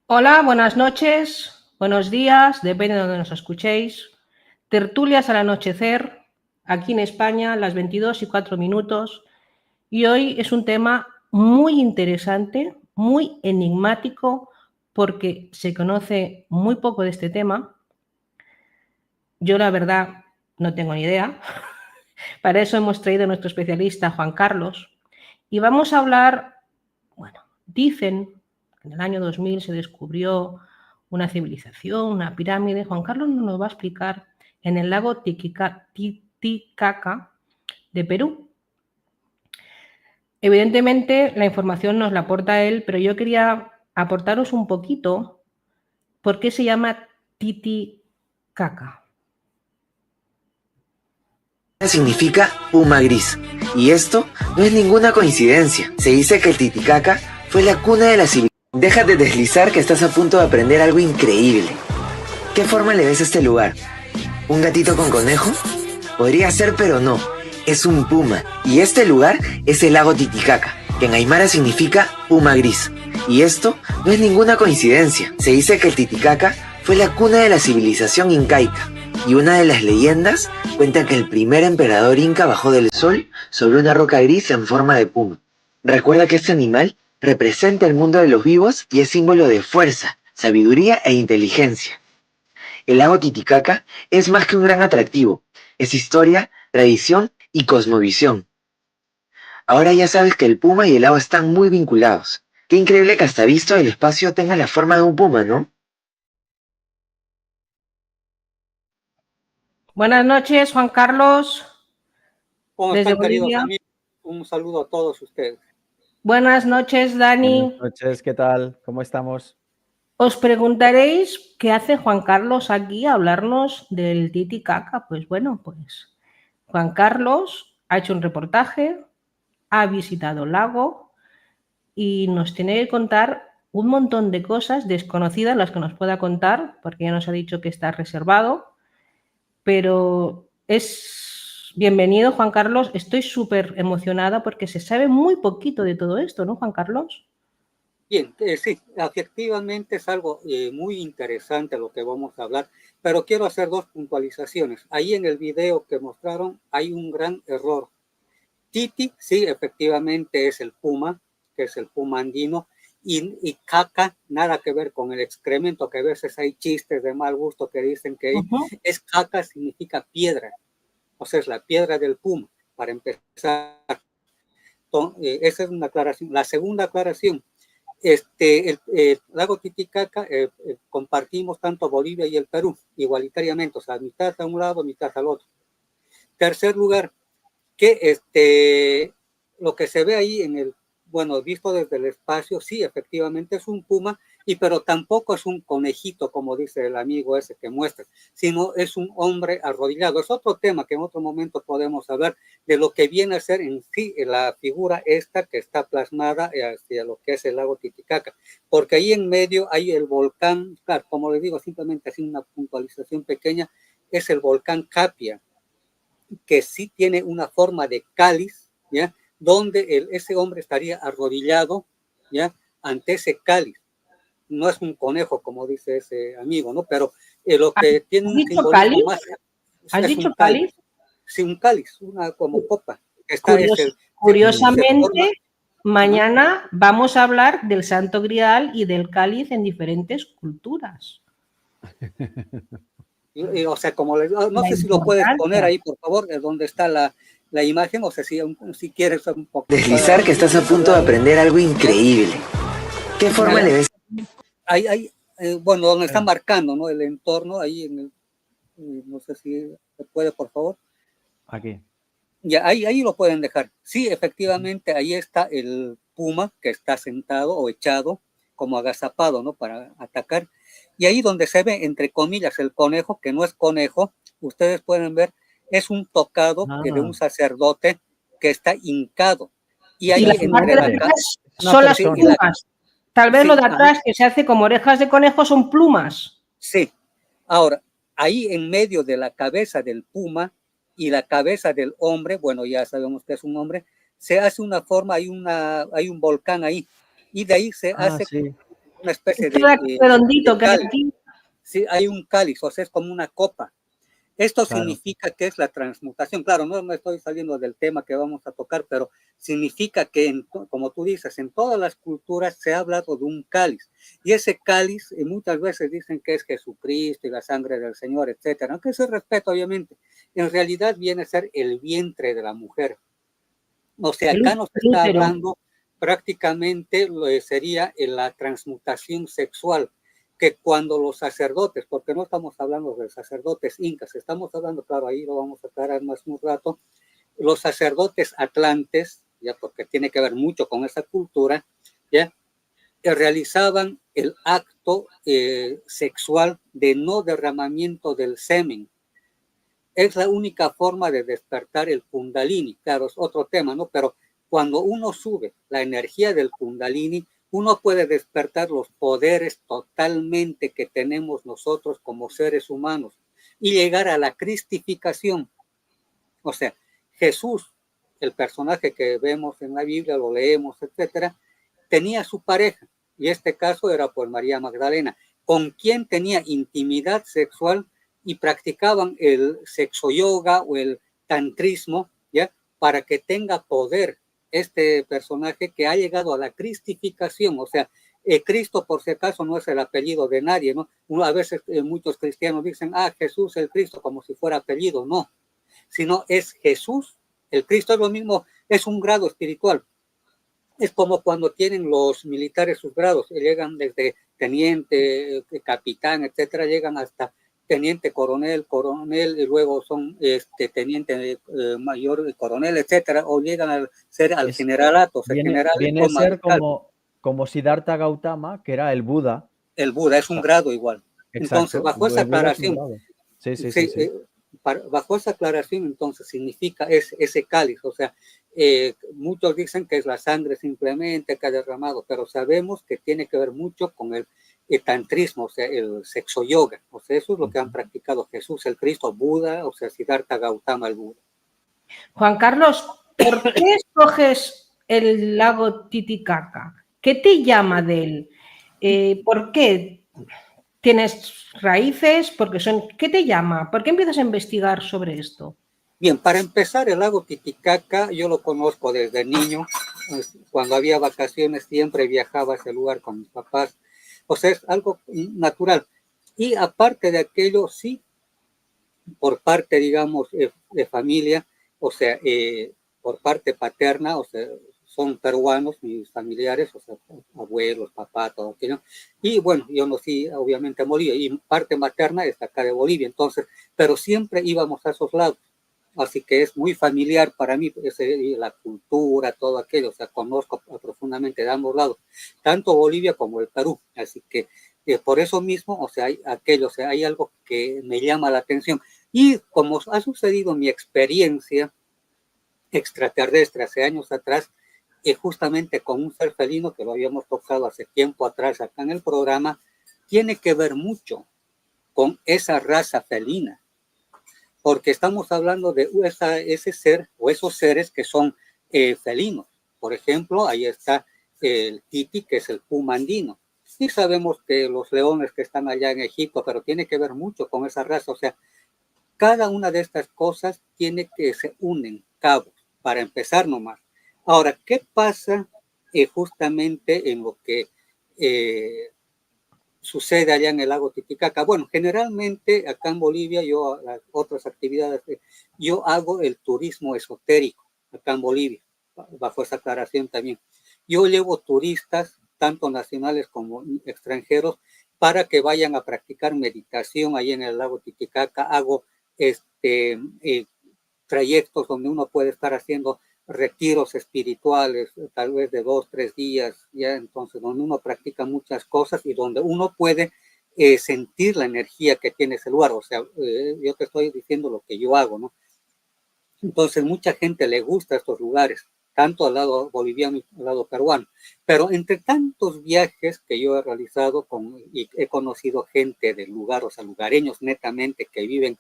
Hola, buenas noches, buenos días, depende de donde nos escuchéis. Tertulias al anochecer, aquí en España, las 22:04. Y hoy es un tema muy interesante, muy enigmático, porque se conoce muy poco de este tema. Yo, la verdad, no tengo ni idea. Para eso hemos traído a nuestro especialista, Juan Carlos, y vamos a hablar, bueno, dicen que en el año 2000 se descubrió una civilización, una pirámide. Juan Carlos nos lo va a explicar en el lago Titicaca de Perú. Evidentemente, la información nos la aporta él, pero yo quería aportaros un poquito por qué se llama Titicaca. Significa puma gris. Y esto no es ninguna coincidencia. Se dice que el Titicaca fue la cuna de la civilización. Deja de deslizar que estás a punto de aprender algo increíble. ¿Qué forma le ves a este lugar? ¿Un gatito con conejo? Podría ser, pero no. Es un puma. Y este lugar es el lago Titicaca, que en aymara significa puma gris. Y esto no es ninguna coincidencia. Se dice que el Titicaca fue la cuna de la civilización incaica. Y una de las leyendas cuenta que el primer emperador inca bajó del sol sobre una roca gris en forma de puma. Recuerda que este animal representa el mundo de los vivos y es símbolo de fuerza, sabiduría e inteligencia. El lago Titicaca es más que un gran atractivo, es historia, tradición y cosmovisión. Ahora ya sabes que el puma y el lago están muy vinculados. Qué increíble que hasta visto el espacio tenga la forma de un puma, ¿no? Buenas noches, Juan Carlos, ¿Cómo desde están, queridos Bolivia. amigos? Un saludo a todos ustedes. Buenas noches, Dani. Buenas noches, ¿qué tal? ¿Cómo estamos? Os preguntaréis qué hace Juan Carlos aquí a hablarnos del Titicaca. Pues bueno, pues Juan Carlos ha hecho un reportaje, ha visitado el lago y nos tiene que contar un montón de cosas desconocidas, las que nos pueda contar, porque ya nos ha dicho que está reservado, pero es bienvenido, Juan Carlos. Estoy súper emocionada porque se sabe muy poquito de todo esto, ¿no, Juan Carlos? Bien, sí, efectivamente es algo muy interesante lo que vamos a hablar, pero quiero hacer dos puntualizaciones. Ahí en el video que mostraron hay un gran error. Titi, sí, efectivamente es el puma, que es el puma andino, y caca, nada que ver con el excremento, que a veces hay chistes de mal gusto que dicen que es caca, significa piedra, o sea, es la piedra del puma, para empezar. Esa es una aclaración. La segunda aclaración, el lago Titicaca compartimos tanto Bolivia y el Perú, igualitariamente, o sea, mitad a un lado, mitad al otro. Tercer lugar, que lo que se ve ahí en el, bueno, visto desde el espacio, sí, efectivamente es un puma, pero tampoco es un conejito, como dice el amigo ese que muestra, sino es un hombre arrodillado. Es otro tema que en otro momento podemos hablar de lo que viene a ser en sí la figura esta que está plasmada hacia lo que es el lago Titicaca, porque ahí en medio hay el volcán, claro, como les digo, simplemente así una puntualización pequeña, es el volcán Capia, que sí tiene una forma de cáliz, ¿ya? Donde ese hombre estaría arrodillado, ¿ya? Ante ese cáliz. No es un conejo, como dice ese amigo, ¿no? Pero lo que tiene un simbolismo cáliz? más... ¿Has es dicho un cáliz? cáliz? Sí, un cáliz, una como copa. Curiosamente, mañana vamos a hablar del Santo Grial y del cáliz en diferentes culturas. O sea, como no sé si lo puedes poner ahí, por favor, donde está la imagen, o sea, si quieres un poco. Deslizar que estás a punto de aprender algo increíble. ¿Qué forma le ves? Ahí, bueno, donde está marcando, ¿no? El entorno, ahí en el, no sé si se puede, por favor. Aquí. Ya, ahí lo pueden dejar. Sí, efectivamente, ahí está el puma que está sentado o echado, como agazapado, ¿no? Para atacar. Y ahí donde se ve, entre comillas, el conejo, que no es conejo, ustedes pueden ver, es un tocado de un sacerdote que está hincado. Y ahí entre la atrás son las plumas. Tal vez sí, lo de atrás, que se hace como orejas de conejo, son plumas. Sí. Ahora, ahí en medio de la cabeza del puma y la cabeza del hombre, bueno, ya sabemos que es un hombre, se hace una forma, hay un volcán ahí, y de ahí se hace, una especie redondito de que hay cáliz. aquí. Sí, hay un cáliz, o sea, es como una copa. Esto Claro. significa que es la transmutación. Claro, no me estoy saliendo del tema que vamos a tocar, pero significa que, como tú dices, en todas las culturas se ha hablado de un cáliz. Y ese cáliz, muchas veces dicen que es Jesucristo y la sangre del Señor, etcétera. Aunque se respeta, obviamente. En realidad viene a ser el vientre de la mujer. O sea, acá nos está útero. hablando prácticamente lo que sería la transmutación sexual, que cuando los sacerdotes, porque no estamos hablando de sacerdotes incas, estamos hablando, claro, ahí lo vamos a aclarar más un rato, los sacerdotes atlantes, ya porque tiene que ver mucho con esa cultura, ya, que realizaban el acto sexual de no derramamiento del semen. Es la única forma de despertar el kundalini. Claro, es otro tema, ¿no? Pero cuando uno sube la energía del kundalini, uno puede despertar los poderes totalmente que tenemos nosotros como seres humanos y llegar a la cristificación. O sea, Jesús, el personaje que vemos en la Biblia, lo leemos, etcétera, tenía su pareja, y este caso era por María Magdalena, con quien tenía intimidad sexual y practicaban el sexo yoga o el tantrismo, ¿ya? Para que tenga poder este personaje que ha llegado a la cristificación, o sea, Cristo por si acaso no es el apellido de nadie, ¿no? A veces muchos cristianos dicen, Jesús el Cristo, como si fuera apellido, no, sino es Jesús, el Cristo es lo mismo, es un grado espiritual. Es como cuando tienen los militares sus grados, llegan desde teniente, capitán, etcétera, llegan hasta teniente, coronel, y luego son teniente mayor, coronel, etcétera, o llegan a ser al generalato, o sea, general, viene a ser como Siddhartha Gautama, que era el Buda. El Buda es un grado igual. Exacto. Entonces, bajo esa aclaración, sí. Bajo esa aclaración, entonces significa ese cáliz, o sea, muchos dicen que es la sangre simplemente que ha derramado, pero sabemos que tiene que ver mucho con el tantrismo, o sea, el sexo yoga, o sea, eso es lo que han practicado Jesús, el Cristo, Buda, o sea, Siddhartha Gautama, el Buda. Juan Carlos, ¿por qué escoges el lago Titicaca? ¿Qué te llama de él? ¿Por qué tienes raíces? ¿Qué te llama? ¿Por qué empiezas a investigar sobre esto? Bien, para empezar, el lago Titicaca yo lo conozco desde niño. Cuando había vacaciones siempre viajaba a ese lugar con mis papás. O sea, es algo natural. Y aparte de aquello, sí, por parte, digamos, de familia, o sea, por parte paterna, o sea, son peruanos mis familiares, o sea, abuelos, papá, todo aquello. Y bueno, yo nací obviamente en Bolivia y parte materna está acá de Bolivia, entonces, pero siempre íbamos a esos lados. Así que es muy familiar para mí la cultura, todo aquello, o sea, conozco profundamente de ambos lados, tanto Bolivia como el Perú. Así que por eso mismo, o sea, hay algo que me llama la atención. Y como ha sucedido mi experiencia extraterrestre hace años atrás, justamente con un ser felino que lo habíamos tocado hace tiempo atrás acá en el programa, tiene que ver mucho con esa raza felina, porque estamos hablando de ese ser o esos seres que son felinos. Por ejemplo, ahí está el titi, que es el puma andino. Y sabemos que los leones que están allá en Egipto, pero tiene que ver mucho con esa raza. O sea, cada una de estas cosas tiene que se unen cabos, para empezar nomás. Ahora, ¿qué pasa justamente en lo que sucede allá en el lago Titicaca? Bueno, generalmente acá en Bolivia, las otras actividades, yo hago el turismo esotérico acá en Bolivia, bajo esa aclaración también. Yo llevo turistas, tanto nacionales como extranjeros, para que vayan a practicar meditación ahí en el lago Titicaca. Hago trayectos donde uno puede estar haciendo retiros espirituales, tal vez de 2, 3 días, ya entonces donde uno practica muchas cosas y donde uno puede sentir la energía que tiene ese lugar. O sea, yo te estoy diciendo lo que yo hago, ¿no? Entonces mucha gente le gusta estos lugares, tanto al lado boliviano y al lado peruano. Pero entre tantos viajes que yo he realizado y he conocido gente del lugar, o sea, lugareños netamente que viven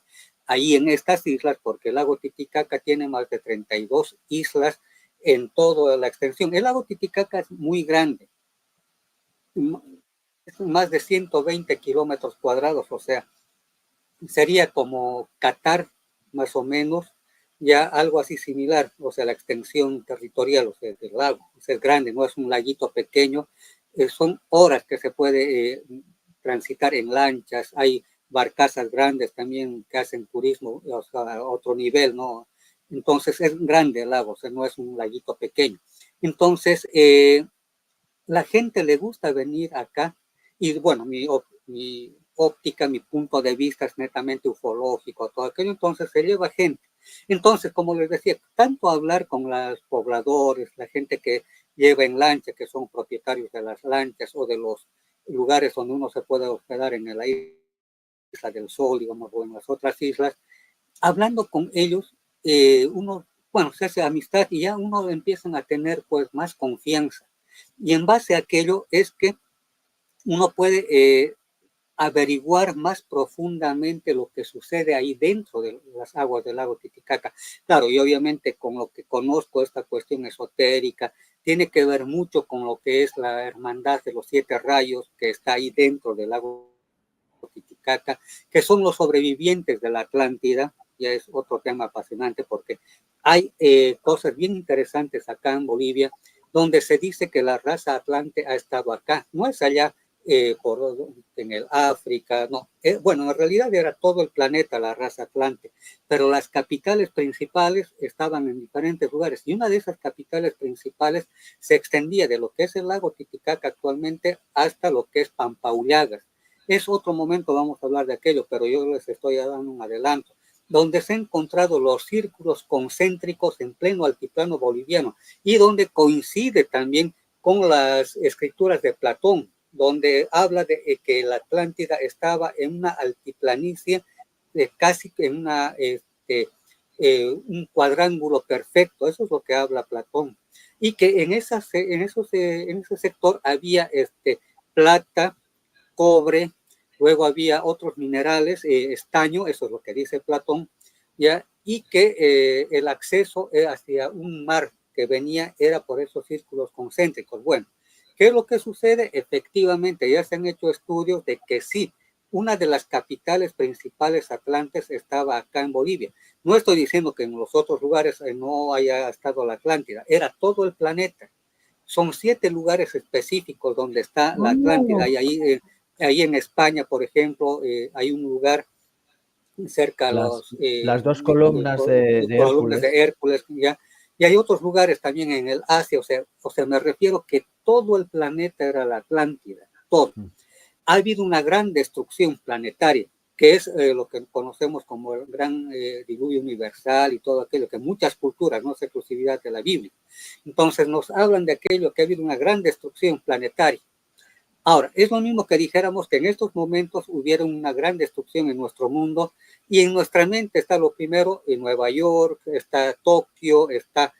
ahí en estas islas, porque el lago Titicaca tiene más de 32 islas en toda la extensión. El lago Titicaca es muy grande. más de 120 kilómetros cuadrados, o sea, sería como Qatar, más o menos, ya algo así similar, o sea, la extensión territorial, o sea, del lago, es grande, no es un laguito pequeño, son horas que se puede transitar en lanchas, hay barcazas grandes también que hacen turismo, o sea, a otro nivel, ¿no? Entonces es grande el lago, o sea, no es un laguito pequeño. Entonces, la gente le gusta venir acá y bueno, mi óptica, mi punto de vista es netamente ufológico, todo aquello, entonces se lleva gente. Entonces, como les decía, tanto hablar con los pobladores, la gente que lleva en lancha, que son propietarios de las lanchas o de los lugares donde uno se puede hospedar en la Isla del Sol, digamos, o en las otras islas, hablando con ellos, uno, bueno, se hace amistad y ya uno empiezan a tener pues más confianza. Y en base a aquello es que uno puede averiguar más profundamente lo que sucede ahí dentro de las aguas del lago Titicaca. Claro, y obviamente con lo que conozco esta cuestión esotérica, tiene que ver mucho con lo que es la hermandad de los 7 rayos que está ahí dentro del lago Titicaca, que son los sobrevivientes de la Atlántida. Ya es otro tema apasionante porque hay cosas bien interesantes acá en Bolivia, donde se dice que la raza atlante ha estado acá, no es allá en el África, no, bueno, en realidad era todo el planeta la raza atlante, pero las capitales principales estaban en diferentes lugares y una de esas capitales principales se extendía de lo que es el lago Titicaca actualmente hasta lo que es Pampaullagas. Es otro momento, vamos a hablar de aquello, pero yo les estoy dando un adelanto, donde se han encontrado los círculos concéntricos en pleno altiplano boliviano y donde coincide también con las escrituras de Platón, donde habla de que la Atlántida estaba en una altiplanicie, casi en un cuadrángulo perfecto, eso es lo que habla Platón, y que en ese sector había plata, cobre, luego había otros minerales, estaño, eso es lo que dice Platón, ¿ya? Y que el acceso hacia un mar que venía era por esos círculos concéntricos. Bueno, ¿qué es lo que sucede? Efectivamente, ya se han hecho estudios de que sí, una de las capitales principales atlantes estaba acá en Bolivia. No estoy diciendo que en los otros lugares no haya estado la Atlántida, era todo el planeta. Son 7 lugares específicos donde está la Atlántida. Y ahí en España, por ejemplo, hay un lugar cerca a las 2 columnas de columnas Hércules. de Hércules, ¿ya? Y hay otros lugares también en el Asia, o sea, me refiero que todo el planeta era la Atlántida, todo. Ha habido una gran destrucción planetaria, que es lo que conocemos como el gran diluvio universal y todo aquello, que muchas culturas, no es exclusividad de la Biblia. Entonces nos hablan de aquello, que ha habido una gran destrucción planetaria. Ahora, es lo mismo que dijéramos que en estos momentos hubiera una gran destrucción en nuestro mundo y en nuestra mente está lo primero en Nueva York, está Tokio, está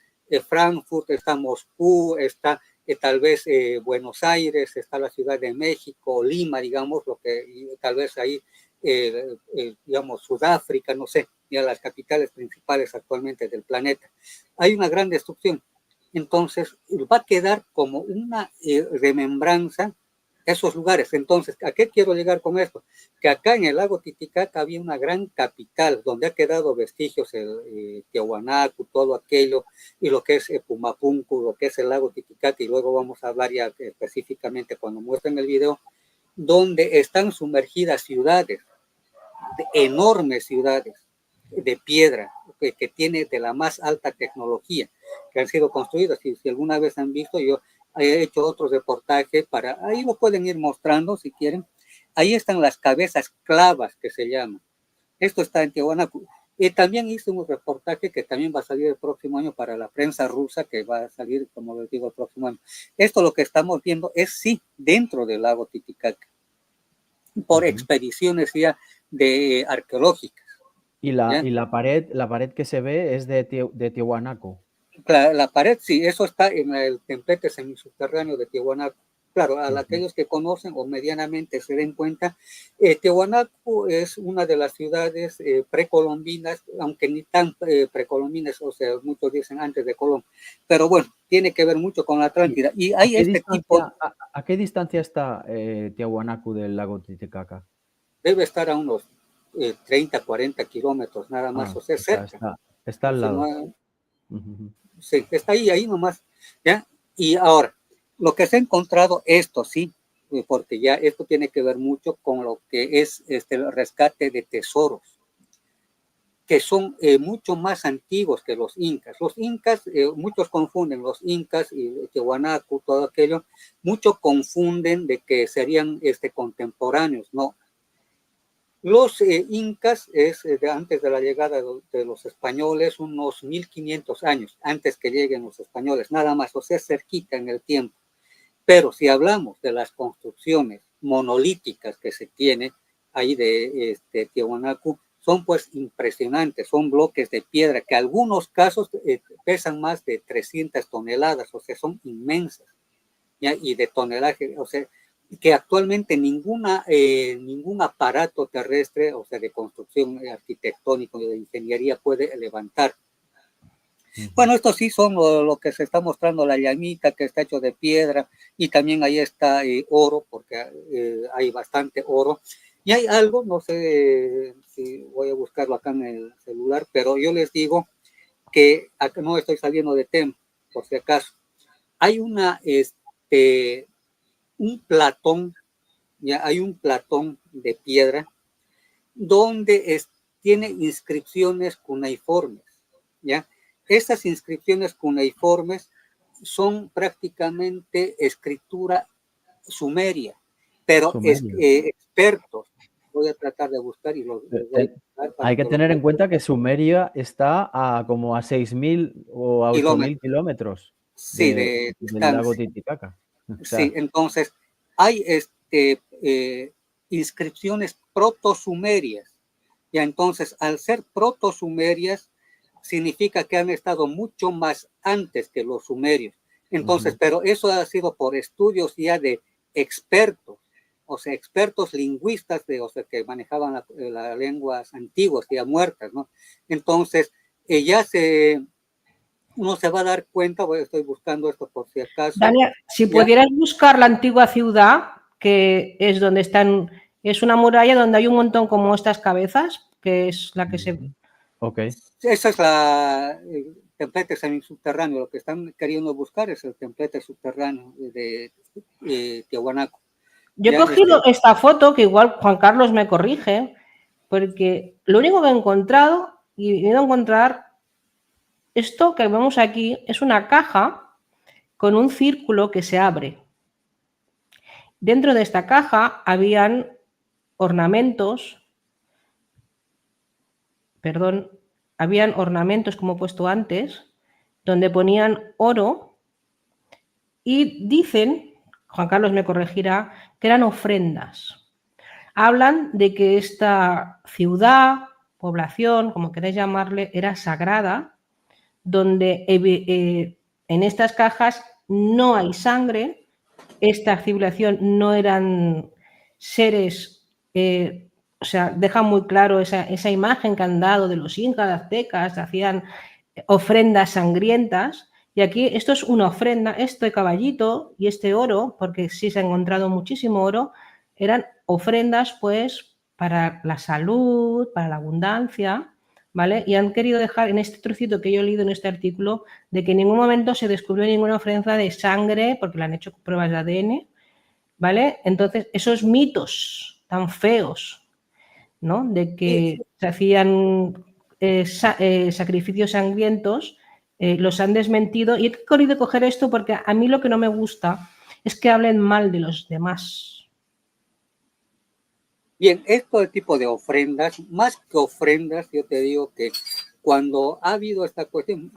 Frankfurt, está Moscú, está tal vez Buenos Aires, está la Ciudad de México, Lima, digamos, lo que tal vez ahí, digamos, Sudáfrica, no sé, ya las capitales principales actualmente del planeta. Hay una gran destrucción. Entonces, va a quedar como una remembranza esos lugares. Entonces, ¿a qué quiero llegar con esto? Que acá en el lago Titicaca había una gran capital donde ha quedado vestigios el Tiahuanaco, todo aquello, y lo que es Pumapunku, lo que es el lago Titicaca, y luego vamos a hablar ya específicamente cuando muestren el video, donde están sumergidas ciudades, enormes ciudades de piedra, que tiene de la más alta tecnología, que han sido construidas. Si alguna vez han visto, yo he hecho otros reportajes ahí lo pueden ir mostrando si quieren. Ahí están las cabezas clavas que se llaman. Esto está en Tiahuanaco. También hice un reportaje que también va a salir el próximo año para la prensa rusa, que va a salir, como les digo, el próximo año. Esto lo que estamos viendo es sí dentro del lago Titicaca, por expediciones ya de arqueológicas. Y la pared que se ve es de Tiahuanaco. La pared, sí, eso está en el templete semisubterráneo de Tiahuanaco. claro, a aquellos que conocen o medianamente se den cuenta, Tiahuanaco es una de las ciudades precolombinas, aunque ni tan precolombinas, o sea, muchos dicen antes de Colón, pero bueno, tiene que ver mucho con la Atlántida. Y hay este tipo, ¿A qué distancia está Tiahuanaco del lago Titicaca? debe estar a unos 30, 40 kilómetros nada más, o sea, cerca. Está al lado. No, sí, está ahí nomás, ¿ya? Y ahora, lo que se ha encontrado, esto sí, porque ya esto tiene que ver mucho con lo que es el rescate de tesoros, que son mucho más antiguos que los incas. Los incas, muchos confunden los incas y Tiahuanaco, todo aquello, muchos confunden de que serían contemporáneos, no. Los incas es antes de la llegada de los españoles, unos 1500 años antes que lleguen los españoles, nada más, o sea, cerquita en el tiempo. Pero si hablamos de las construcciones monolíticas que se tiene ahí de Tiahuanaco, son pues impresionantes, son bloques de piedra que en algunos casos pesan más de 300 toneladas, o sea, son inmensas, ¿ya? Y de tonelaje, o sea, que actualmente ningún aparato terrestre, o sea, de construcción arquitectónica, de ingeniería puede levantar. Bueno, estos sí son lo que se está mostrando, la llamita que está hecho de piedra, y también ahí está oro, porque hay bastante oro. Y hay algo, no sé si voy a buscarlo acá en el celular, pero yo les digo que acá no estoy saliendo de tema, por si acaso. Hay un platón, ya hay un platón de piedra donde tiene inscripciones cuneiformes, ¿ya? Estas inscripciones cuneiformes son prácticamente escritura sumeria, pero expertos, voy a tratar de buscar y los voy a buscar. Hay que tener en cuenta que Sumeria está a como a 6.000 o a 8.000 kilómetros del lago Titicaca. O sea, sí, entonces hay inscripciones protosumerias. Ya, entonces, al ser protosumerias, significa que han estado mucho más antes que los sumerios. Entonces, pero eso ha sido por estudios ya de expertos, o sea, expertos lingüistas, o sea, que manejaban las lenguas antiguas, ya muertas, ¿no? Entonces, uno se va a dar cuenta, estoy buscando esto por si acaso. Daniel, si pudieras buscar la antigua ciudad, que es donde están, es una muralla donde hay un montón como estas cabezas, que es la que se... Ok. Esa es el templete semisubterráneo. Lo que están queriendo buscar es el templete subterráneo de Tiahuanaco. Yo he cogido esta foto, que igual Juan Carlos me corrige, porque lo único que he encontrado, y he ido a encontrar, esto que vemos aquí es una caja con un círculo que se abre. Dentro de esta caja habían ornamentos, como he puesto antes, donde ponían oro y dicen, Juan Carlos me corregirá, que eran ofrendas. Hablan de que esta ciudad, población, como queráis llamarle, era sagrada, donde en estas cajas no hay sangre, esta civilización no eran seres, o sea, dejan muy claro esa imagen que han dado de los incas, aztecas, hacían ofrendas sangrientas, y aquí esto es una ofrenda, este caballito y este oro, porque sí se ha encontrado muchísimo oro, eran ofrendas pues para la salud, para la abundancia, ¿vale? Y han querido dejar en este trocito que yo he leído en este artículo de que en ningún momento se descubrió ninguna ofrenda de sangre, porque le han hecho pruebas de ADN, ¿vale? Entonces, esos mitos tan feos, ¿no? De que se hacían sacrificios sangrientos, los han desmentido. Y he querido coger esto porque a mí lo que no me gusta es que hablen mal de los demás. Bien, este tipo de ofrendas, más que ofrendas, yo te digo que cuando ha habido esta cuestión,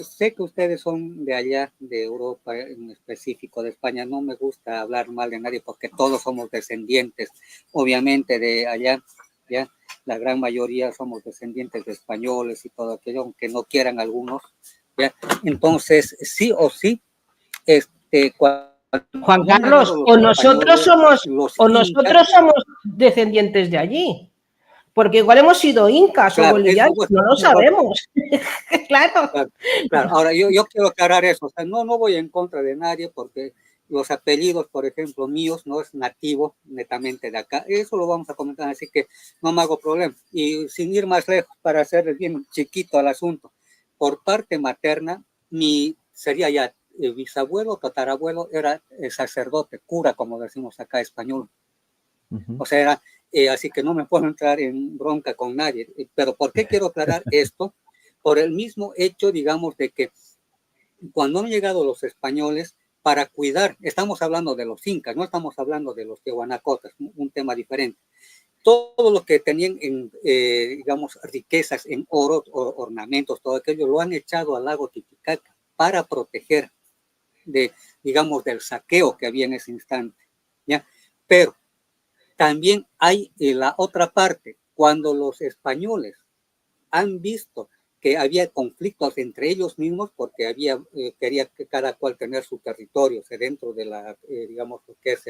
sé que ustedes son de allá, de Europa, en específico de España, no me gusta hablar mal de nadie porque todos somos descendientes, obviamente, de allá, ¿ya? La gran mayoría somos descendientes de españoles y todo aquello, aunque no quieran algunos, ¿ya? Entonces, sí o sí, cuando Juan Carlos, o nosotros somos descendientes de allí. Porque igual hemos sido incas o bolivianos, no lo sabemos. Claro. Ahora, yo quiero aclarar eso. O sea, no voy en contra de nadie porque los apellidos, por ejemplo, míos, no es nativo netamente de acá. Eso lo vamos a comentar, así que no me hago problema. Y sin ir más lejos, para hacer bien chiquito al asunto, por parte materna, sería ya bisabuelo, tatarabuelo, era sacerdote, cura, como decimos acá español. O sea, era... así que no me puedo entrar en bronca con nadie. Pero ¿por qué quiero aclarar esto? Por el mismo hecho, digamos, de que cuando han llegado los españoles para cuidar, estamos hablando de los incas, no estamos hablando de los tiahuanacotas, un tema diferente. Todo lo que tenían en, digamos, riquezas en oro, ornamentos, todo aquello, lo han echado al lago Titicaca para proteger digamos, del saqueo que había en ese instante, ¿ya? Pero también hay la otra parte, cuando los españoles han visto que había conflictos entre ellos mismos porque quería que cada cual tener su territorio, dentro de digamos, lo que es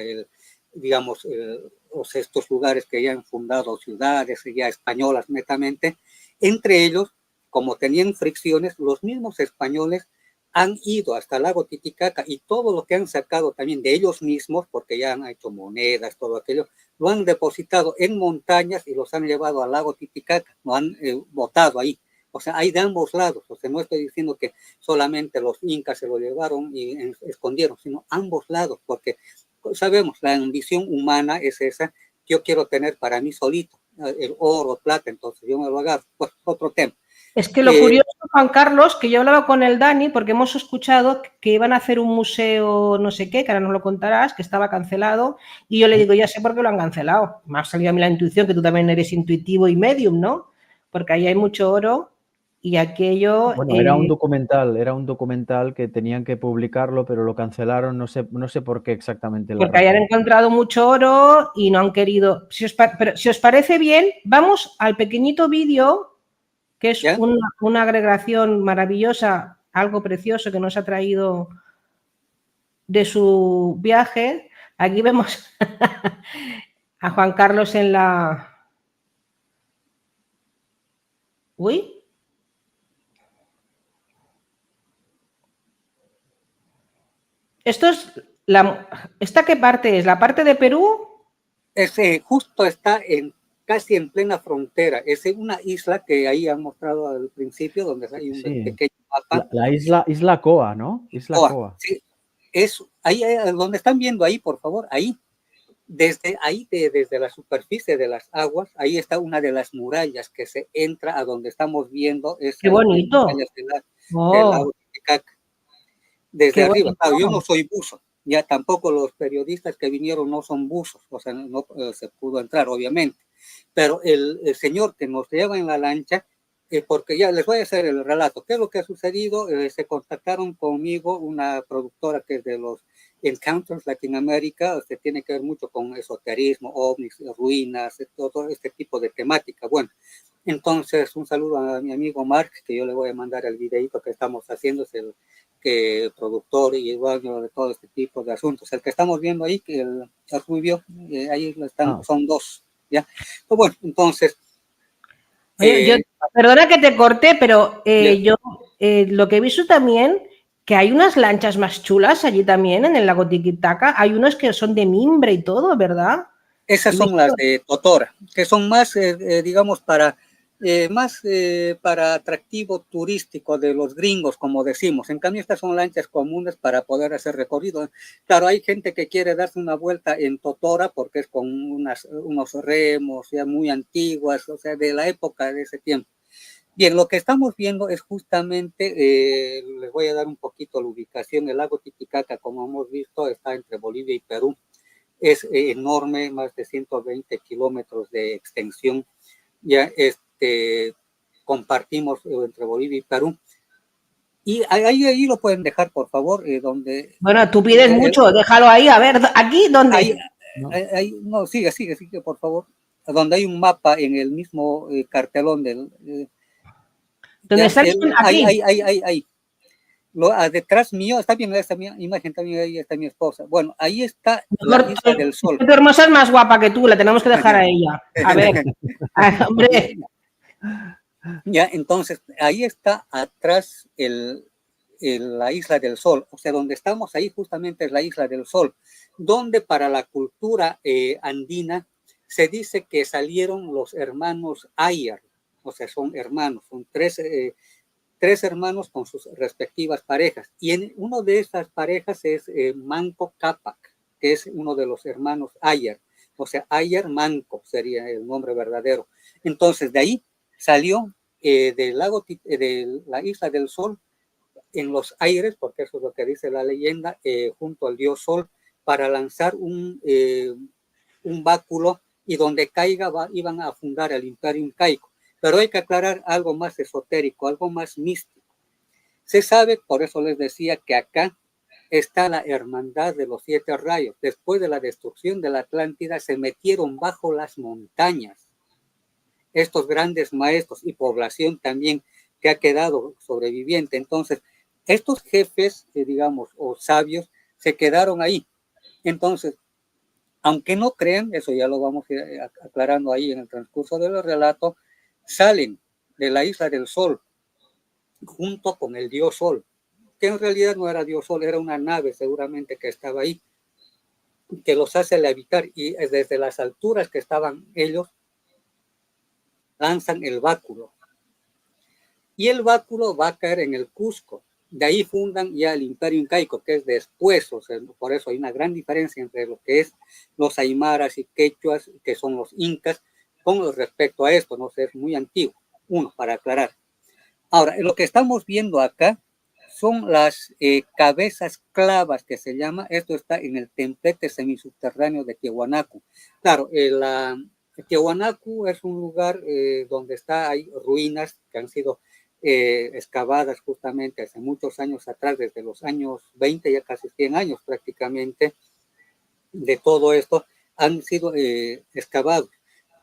estos lugares que ya han fundado ciudades ya españolas netamente, entre ellos, como tenían fricciones, los mismos españoles han ido hasta el lago Titicaca y todo lo que han sacado también de ellos mismos, porque ya han hecho monedas, todo aquello, lo han depositado en montañas y los han llevado al lago Titicaca, lo han botado ahí. O sea, hay de ambos lados. O sea, no estoy diciendo que solamente los incas se lo llevaron y escondieron, sino ambos lados, porque sabemos, la ambición humana es esa, yo quiero tener para mí solito, el oro, plata, entonces yo me lo agarro. Pues otro tema. Es que lo curioso, Juan Carlos, que yo hablaba con el Dani, porque hemos escuchado que iban a hacer un museo no sé qué, que ahora nos lo contarás, que estaba cancelado, y yo le digo, ya sé por qué lo han cancelado. Me ha salido a mí la intuición, que tú también eres intuitivo y medium, ¿no? Porque ahí hay mucho oro y aquello... Bueno, era un documental que tenían que publicarlo, pero lo cancelaron, no sé por qué exactamente. Porque hayan encontrado mucho oro y no han querido... Pero si os parece bien, vamos al pequeñito vídeo, que es una agregación maravillosa, algo precioso que nos ha traído de su viaje. Aquí vemos a Juan Carlos en la... Uy. ¿Esta qué parte es? ¿La parte de Perú? Justo está casi en plena frontera. Es una isla que ahí han mostrado al principio, donde hay un pequeño mapa. La isla Coa, ¿no? Isla Coa. Sí, es ahí donde están viendo ahí, por favor, ahí. Desde la superficie de las aguas, ahí está una de las murallas que se entra a donde estamos viendo. ¡Qué bonito! Del lago Titicaca. Desde arriba. Claro, yo no soy buzo. Ya tampoco los periodistas que vinieron no son buzos, o sea, no se pudo entrar, obviamente. Pero el señor que nos lleva en la lancha, porque ya les voy a hacer el relato. ¿Qué es lo que ha sucedido? Se contactaron conmigo una productora que es de los Encounters Latinoamérica, tiene que ver mucho con esoterismo, ovnis, ruinas, todo este tipo de temática. Bueno, entonces un saludo a mi amigo Mark, que yo le voy a mandar el videito que estamos haciendo, es el productor y igual de todo este tipo de asuntos. El que estamos viendo ahí, que el rubio, ahí están, son dos, ¿ya? Pues bueno, entonces... perdona que te corté, pero yo lo que he visto también, que hay unas lanchas más chulas allí también en el lago Titicaca, hay unos que son de mimbre y todo, ¿verdad? Esas son las de Totora, que son más, digamos, para atractivo turístico de los gringos, como decimos. En cambio, estas son lanchas comunes para poder hacer recorrido. Claro, hay gente que quiere darse una vuelta en Totora porque es con unos remos ya muy antiguas, o sea, de la época de ese tiempo. Bien, lo que estamos viendo es justamente, les voy a dar un poquito la ubicación. El lago Titicaca, como hemos visto, está entre Bolivia y Perú. Es enorme, más de 120 kilómetros de extensión. Ya compartimos entre Bolivia y Perú. Y ahí lo pueden dejar, por favor, donde... Bueno, tú pides mucho, déjalo ahí, a ver, ¿aquí dónde? No, sigue, por favor. Donde hay un mapa en el mismo cartelón del... ¿Dónde está? Aquí. Ahí. detrás mío, está bien esta imagen, también ahí está mi esposa. Bueno, ahí está la Isla del Sol. Tu hermosa es más guapa que tú, la tenemos que dejar a ella. A ver, hombre. Ya, entonces, ahí está atrás la Isla del Sol. O sea, donde estamos ahí justamente es la Isla del Sol, donde para la cultura andina se dice que salieron los hermanos Ayer. O sea, son hermanos, son tres hermanos con sus respectivas parejas. Y en una de esas parejas es Manco Cápac, que es uno de los hermanos Ayer. O sea, Ayer Manco sería el nombre verdadero. Entonces, de ahí salió de la Isla del Sol en los aires, porque eso es lo que dice la leyenda, junto al dios Sol, para lanzar un báculo, y donde caiga iban a fundar el imperio incaico. Pero hay que aclarar algo más esotérico, algo más místico. Se sabe, por eso les decía, que acá está la hermandad de los 7 rayos. Después de la destrucción de la Atlántida, se metieron bajo las montañas estos grandes maestros y población también que ha quedado sobreviviente. Entonces, estos jefes, digamos, o sabios, se quedaron ahí. Entonces, aunque no crean, eso ya lo vamos a ir aclarando ahí en el transcurso del relato, salen de la Isla del Sol junto con el dios Sol, que en realidad no era dios Sol, era una nave seguramente que estaba ahí, que los hace levitar, y desde las alturas que estaban ellos, lanzan el báculo. Y el báculo va a caer en el Cusco. De ahí fundan ya el imperio incaico, que es después. O sea, por eso hay una gran diferencia entre lo que es los aymaras y quechuas, que son los incas, con respecto a esto, no sé, es muy antiguo. Uno, para aclarar. Ahora, lo que estamos viendo acá son las cabezas clavas, que se llama. Esto está en el templete semisubterráneo de Tiahuanaco. Claro, Tiahuanaco es un lugar donde hay ruinas que han sido excavadas justamente hace muchos años atrás, desde los años 20, ya casi 100 años prácticamente, de todo esto, han sido excavados.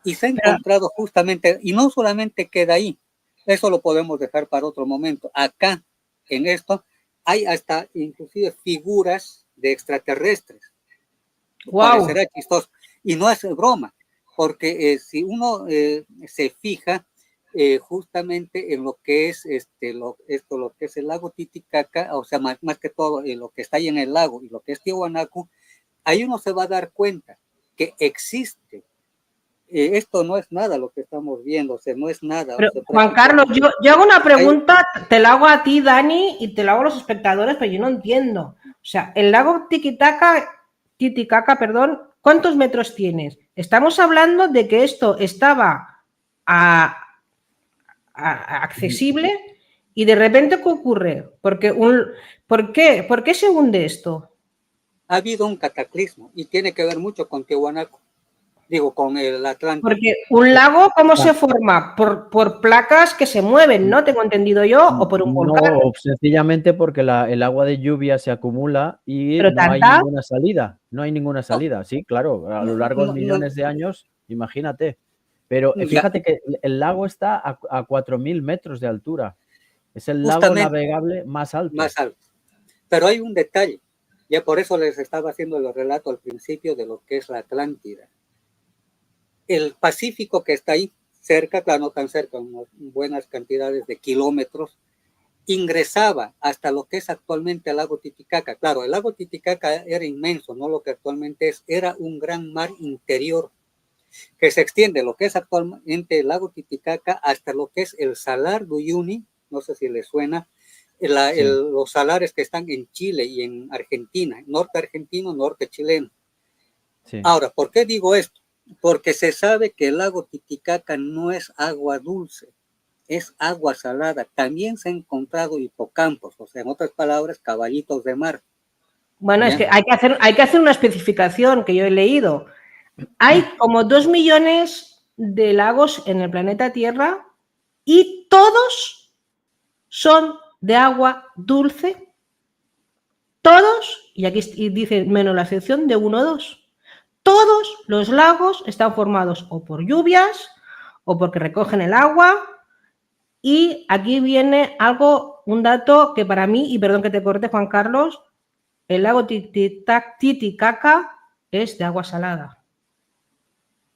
Y se ha encontrado justamente, y no solamente queda ahí, eso lo podemos dejar para otro momento. Acá, en esto, hay hasta inclusive figuras de extraterrestres. Wow. Parecerá chistoso. Y no es broma, porque si uno se fija justamente en lo que es lo que es el lago Titicaca, o sea, más que todo lo que está ahí en el lago y lo que es Tiahuanaco, ahí uno se va a dar cuenta que existe. Esto no es nada lo que estamos viendo, o sea, no es nada. Pero, o sea, Juan Carlos, yo hago una pregunta, te la hago a ti, Dani, y te la hago a los espectadores, pero yo no entiendo. O sea, el lago Titicaca, ¿cuántos metros tienes? Estamos hablando de que esto estaba accesible y de repente, ¿qué ocurre? ¿Por qué se hunde esto? Ha habido un cataclismo y tiene que ver mucho con Tiahuanaco. Digo, con el Atlántico. Porque un lago, ¿cómo se forma? Por placas que se mueven, ¿no? Tengo entendido yo, o por un volcán. No, sencillamente porque el agua de lluvia se acumula y ¿Pero no hay tanta? ninguna salida. No hay ninguna salida. Sí, claro, a lo largo de millones de años, imagínate. Pero fíjate que el lago está a 4.000 metros de altura. Es el lago navegable más alto. Más alto. Pero hay un detalle. Ya por eso les estaba haciendo el relato al principio de lo que es la Atlántida. El Pacífico que está ahí cerca, claro, no tan cerca, unas buenas cantidades de kilómetros, ingresaba hasta lo que es actualmente el lago Titicaca. Claro, el lago Titicaca era inmenso, no lo que actualmente es, era un gran mar interior que se extiende lo que es actualmente el lago Titicaca hasta lo que es el Salar de Uyuni, no sé si les suena, los salares que están en Chile y en Argentina, norte argentino, norte chileno. Sí. Ahora, ¿por qué digo esto? Porque se sabe que el lago Titicaca no es agua dulce, es agua salada. También se han encontrado hipocampos, o sea, en otras palabras, caballitos de mar. Bueno, ¿ya? Es que hay que hacer una especificación que yo he leído. Hay como 2 millones de lagos en el planeta Tierra y todos son de agua dulce. Todos, y aquí dice menos la excepción de 1 o 2. Todos los lagos están formados o por lluvias o porque recogen el agua, y aquí viene algo un dato que para mí, y perdón que te corte, Juan Carlos, el lago Titicaca es de agua salada.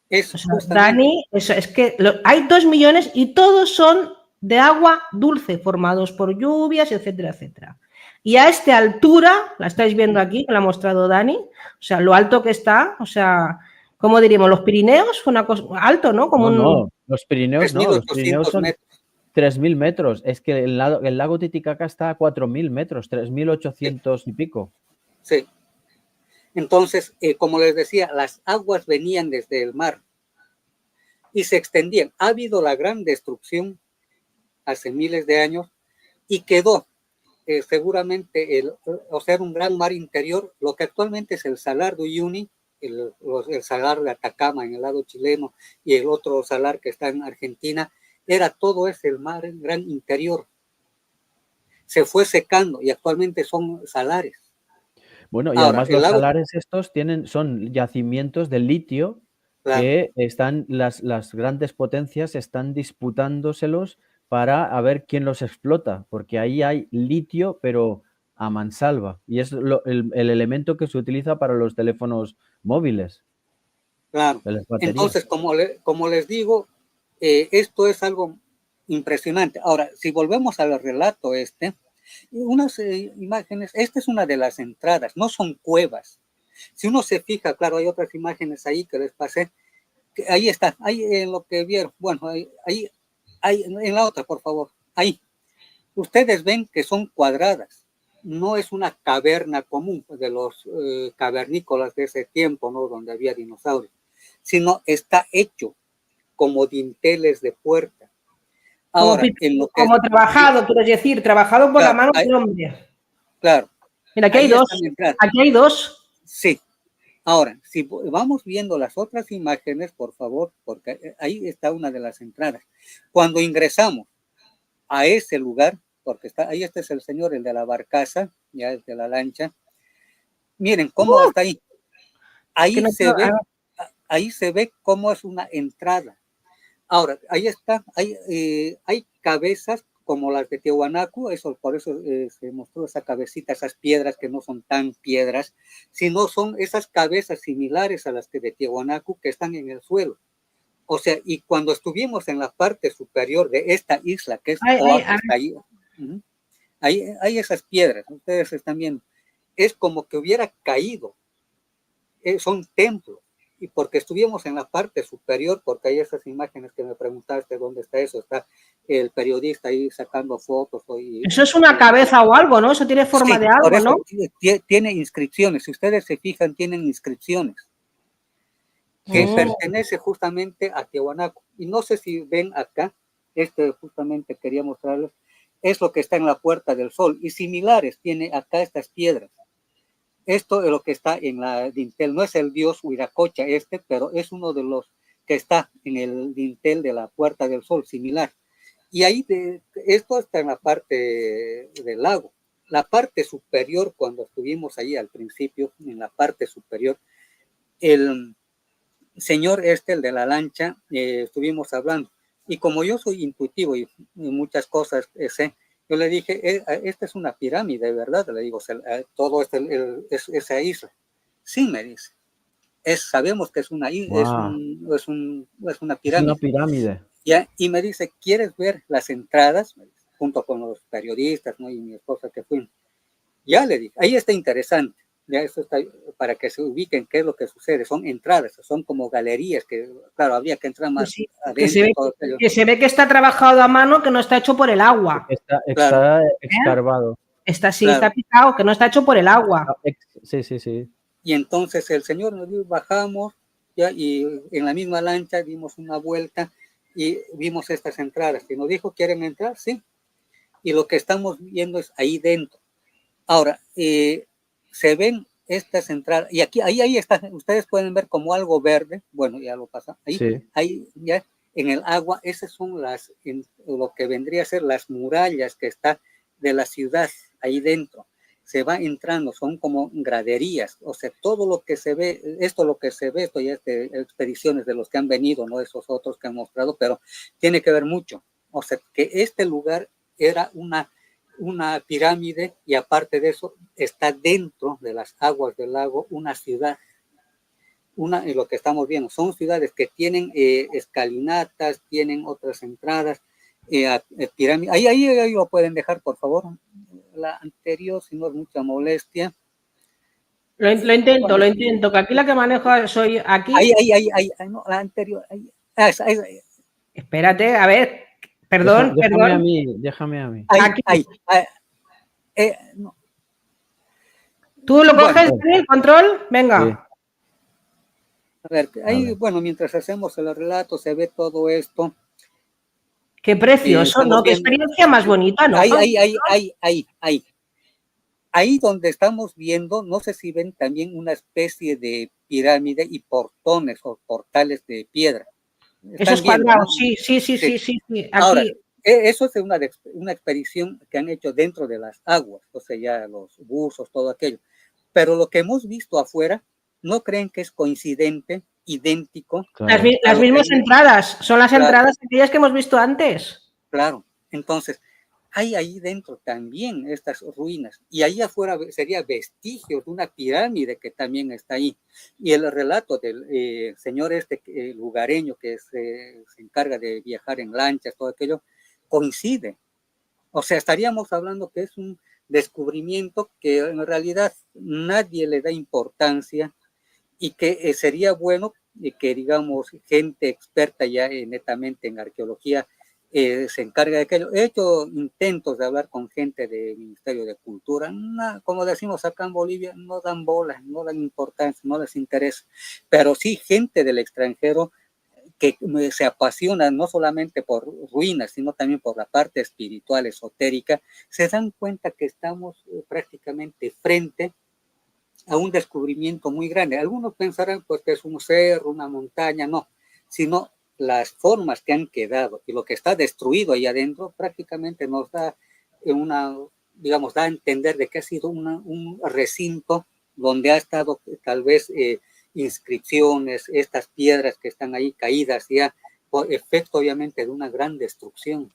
O sea, Dani, es que hay 2 millones y todos son de agua dulce, formados por lluvias, etcétera, etcétera. Y a esta altura, la estáis viendo aquí, que la ha mostrado Dani, o sea, lo alto que está, o sea, ¿cómo diríamos? ¿Los Pirineos? Fue una cosa alto, ¿no? Como no, los Pirineos no, los Pirineos son metros. 3.000 metros. Es que el lago Titicaca está a 4.000 metros, 3.800 y pico. Sí. Entonces, como les decía, las aguas venían desde el mar y se extendían. Ha habido la gran destrucción hace miles de años y quedó seguramente un gran mar interior, lo que actualmente es el Salar de Uyuni, el Salar de Atacama en el lado chileno y el otro salar que está en Argentina, era todo ese el mar el gran interior. Se fue secando y actualmente son salares. Bueno, y ahora, además los salares estos son yacimientos de litio, claro, que están las grandes potencias están disputándoselos para a ver quién los explota, porque ahí hay litio, pero a mansalva, y es el elemento que se utiliza para los teléfonos móviles. Claro. Entonces, como les digo, esto es algo impresionante. Ahora, si volvemos al relato unas imágenes, esta es una de las entradas, no son cuevas. Si uno se fija, claro, hay otras imágenes ahí que les pasé, que ahí está, ahí en lo que vieron, bueno, ahí, en la otra, por favor, ahí. Ustedes ven que son cuadradas, no es una caverna común de los cavernícolas de ese tiempo, ¿no? Donde había dinosaurios, sino está hecho como dinteles de puerta. Ahora, como trabajado, quiero decir, trabajado por la mano del hombre. Claro. Mira, aquí hay dos. Aquí hay dos. Sí. Ahora, si vamos viendo las otras imágenes, por favor, porque ahí está una de las entradas. Cuando ingresamos a ese lugar, porque ahí este es el señor, el de la barcaza, ya el de la lancha. Miren cómo está ahí. Ahí se ve cómo es una entrada. Ahora, ahí está, hay cabezas como las de Tiahuanaco, por eso se mostró esa cabecita, esas piedras que no son tan piedras, sino son esas cabezas similares a las que de Tiahuanaco que están en el suelo. O sea, y cuando estuvimos en la parte superior de esta isla, que es hay esas piedras, ustedes están viendo, es como que hubiera caído, son templos. Y porque estuvimos en la parte superior, porque hay esas imágenes que me preguntaste dónde está eso, está el periodista ahí sacando fotos. Eso es una cabeza o algo, ¿no? Eso tiene forma de algo, por eso, ¿no? Tiene inscripciones, si ustedes se fijan, tienen inscripciones que pertenece justamente a Tiahuanaco. Y no sé si ven acá, justamente quería mostrarles, es lo que está en la Puerta del Sol, y similares tiene acá estas piedras. Esto es lo que está en la dintel, no es el dios Huiracocha pero es uno de los que está en el dintel de la Puerta del Sol, similar. Y ahí, esto está en la parte del lago. La parte superior, cuando estuvimos ahí al principio, en la parte superior, el señor el de la lancha, estuvimos hablando. Y como yo soy intuitivo y muchas cosas sé, yo le dije, esta es una pirámide, ¿verdad? Le digo, todo es esa isla. Sí, me dice. Sabemos que es una isla, es una pirámide. Es una pirámide. ¿Ya? Y me dice, ¿quieres ver las entradas? Junto con los periodistas, ¿no? Y mi esposa que fuimos. Ya le dije, ahí está interesante. Ya eso está para que se ubiquen qué es lo que sucede. Son entradas, son como galerías que, claro, habría que entrar más adentro. Que se ve que está trabajado a mano, que no está hecho por el agua. Está escarbado. Está picado, que no está hecho por el agua. Sí. Y entonces el señor nos dijo, bajamos, ya, y en la misma lancha dimos una vuelta y vimos estas entradas. Y nos dijo, ¿quieren entrar? Sí. Y lo que estamos viendo es ahí dentro. Ahora, se ven estas entradas, y ahí está, ustedes pueden ver como algo verde, bueno, ya lo pasa, ahí ya en el agua, esas son lo que vendría a ser las murallas que está de la ciudad, ahí dentro, se va entrando, son como graderías, o sea, todo lo que se ve, esto ya es de expediciones de los que han venido, no esos otros que han mostrado, pero tiene que ver mucho, o sea, que este lugar era una una pirámide y aparte de eso está dentro de las aguas del lago una ciudad. Lo que estamos viendo son ciudades que tienen escalinatas, tienen otras entradas, pirámides. Ahí lo pueden dejar, por favor. La anterior, si no es mucha molestia. Lo intento, que aquí la que manejo soy aquí. Ahí, no, la anterior. Ahí. Espérate, a ver, perdón. Déjame a mí. Ahí. No. ¿Tú lo coges, el control? Venga. Sí. A ver, ahí, bueno, mientras hacemos el relato se ve todo esto. Qué precioso, ¿no? Qué experiencia más bonita, ¿no? Ahí donde estamos viendo, no sé si ven también una especie de pirámide y portones o portales de piedra. Esos cuadrados, ¿no? Sí. Aquí. Ahora, eso es una expedición que han hecho dentro de las aguas, o sea, ya los buzos, todo aquello. Pero lo que hemos visto afuera, ¿no creen que es coincidente, idéntico? Claro. Las mismas entradas, son las entradas aquellas que hemos visto antes. Claro, entonces, hay ahí dentro también estas ruinas, y ahí afuera sería vestigios de una pirámide que también está ahí. Y el relato del señor lugareño que se encarga de viajar en lanchas, todo aquello, coincide. O sea, estaríamos hablando que es un descubrimiento que en realidad nadie le da importancia y que sería bueno que, digamos, gente experta ya netamente en arqueología se encarga de aquello. He hecho intentos de hablar con gente del Ministerio de Cultura, como decimos acá en Bolivia, no dan bola, no dan importancia, no les interesa, pero sí gente del extranjero que se apasiona no solamente por ruinas, sino también por la parte espiritual, esotérica, se dan cuenta que estamos prácticamente frente a un descubrimiento muy grande. Algunos pensarán pues que es un cerro, una montaña, no, sino las formas que han quedado y lo que está destruido ahí adentro prácticamente nos da da a entender de que ha sido un recinto donde ha estado tal vez inscripciones, estas piedras que están ahí caídas ya por efecto obviamente de una gran destrucción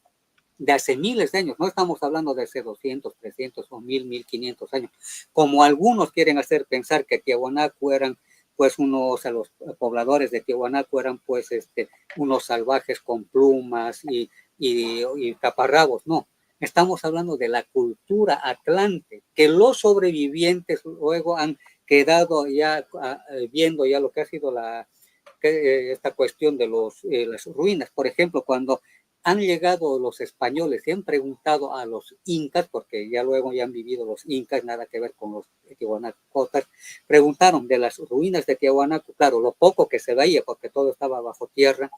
de hace miles de años. No estamos hablando de hace 200, 300 o 1000, 1500 años, como algunos quieren hacer pensar que Tiahuanaco eran pues los pobladores de Tiahuanaco eran pues unos salvajes con plumas y taparrabos. No, estamos hablando de la cultura atlante, que los sobrevivientes luego han quedado ya viendo ya lo que ha sido esta cuestión de las ruinas. Por ejemplo, cuando han llegado los españoles y han preguntado a los incas, porque ya luego ya han vivido los incas, nada que ver con los tiahuanacotas, preguntaron de las ruinas de Tiahuanaco, claro, lo poco que se veía, porque todo estaba bajo tierra,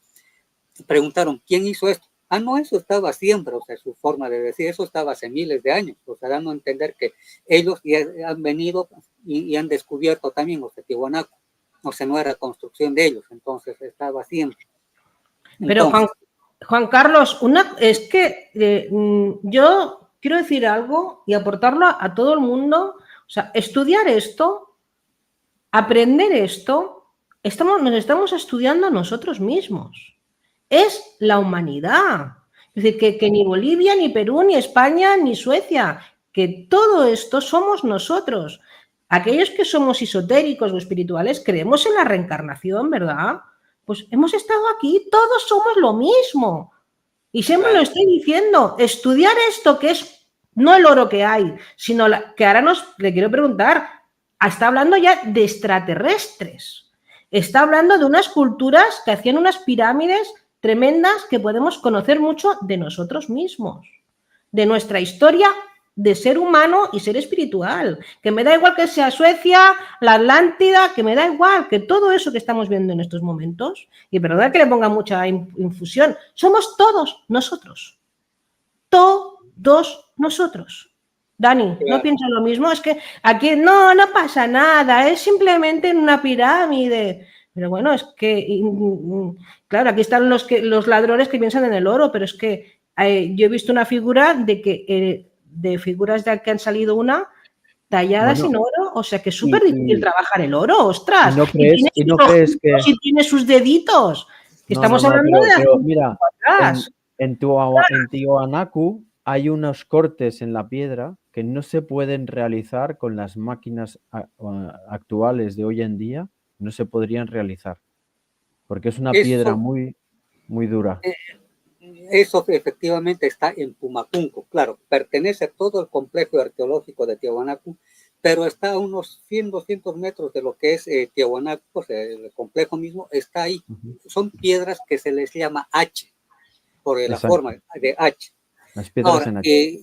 preguntaron, ¿quién hizo esto? No, eso estaba siempre, o sea, su forma de decir, eso estaba hace miles de años, o sea, dando a entender que ellos ya han venido y han descubierto también los de Tiahuanaco, o sea, no era construcción de ellos, entonces estaba siempre. Pero Juan Carlos, es que yo quiero decir algo y aportarlo a todo el mundo, o sea, estudiar esto, aprender esto, nos estamos estudiando a nosotros mismos. Es la humanidad. Es decir, que ni Bolivia, ni Perú, ni España, ni Suecia, que todo esto somos nosotros. Aquellos que somos esotéricos o espirituales creemos en la reencarnación, ¿verdad? Pues hemos estado aquí, todos somos lo mismo. Y siempre lo estoy diciendo, estudiar esto que es no el oro que hay, sino que ahora le quiero preguntar, está hablando ya de extraterrestres, está hablando de unas culturas que hacían unas pirámides tremendas que podemos conocer mucho de nosotros mismos, de nuestra historia de ser humano y ser espiritual, que me da igual que sea Suecia, la Atlántida, que me da igual, que todo eso que estamos viendo en estos momentos, y perdona que le ponga mucha infusión, somos todos nosotros, todos nosotros. Dani, ¿no piensas lo mismo? Es que aquí no pasa nada, es simplemente una pirámide. Pero bueno, es que, claro, aquí están los ladrones que piensan en el oro, pero es que yo he visto una figura de figuras de que han salido talladas en oro, o sea que es súper difícil trabajar el oro, ostras. ¿Y no crees que tiene sus deditos? Estamos hablando de... Mira, en Tiahuanaco hay unos cortes en la piedra que no se pueden realizar con las máquinas actuales de hoy en día, no se podrían realizar, porque es una piedra Eso, muy, muy dura. eso efectivamente está en Pumapunco, claro, pertenece a todo el complejo arqueológico de Tiahuanaco, pero está a unos 100, 200 metros de lo que es Tiahuanaco, o sea, el complejo mismo está ahí. Son piedras que se les llama H, por la Exacto. forma de H. Las piedras Ahora, en H.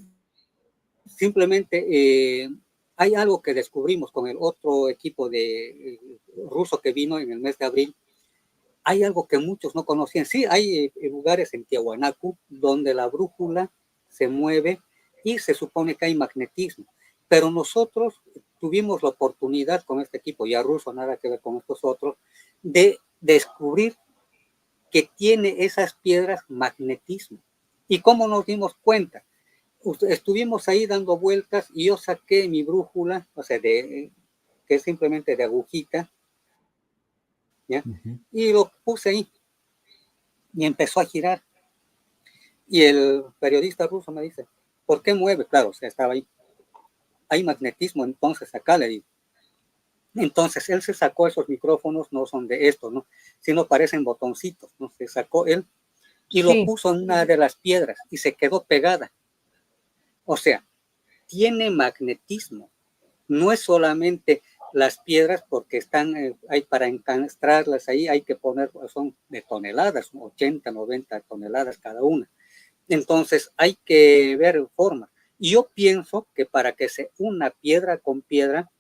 simplemente hay algo que descubrimos con el otro equipo de ruso que vino en el mes de abril. Hay algo que muchos no conocían. Sí, hay lugares en Tiahuanaco donde la brújula se mueve y se supone que hay magnetismo, pero nosotros tuvimos la oportunidad con este equipo, ya ruso, nada que ver con estos otros, de descubrir que tiene esas piedras magnetismo. ¿Y cómo nos dimos cuenta? Estuvimos ahí dando vueltas y yo saqué mi brújula, o sea, que es simplemente de agujita, ¿ya? Y lo puse ahí y empezó a girar. Y el periodista ruso me dice, ¿por qué mueve? Claro, o sea, estaba ahí. Hay magnetismo, entonces acá le digo. Entonces él se sacó esos micrófonos, no son de estos, ¿no? Sino parecen botoncitos, ¿no? Se sacó él y lo puso en una de las piedras y se quedó pegada. O sea, tiene magnetismo. No es solamente las piedras porque están, hay para encastrarlas ahí, hay que poner, son de toneladas, 80, 90 toneladas cada una. Entonces hay que ver forma. Y yo pienso que para que se una piedra con piedra,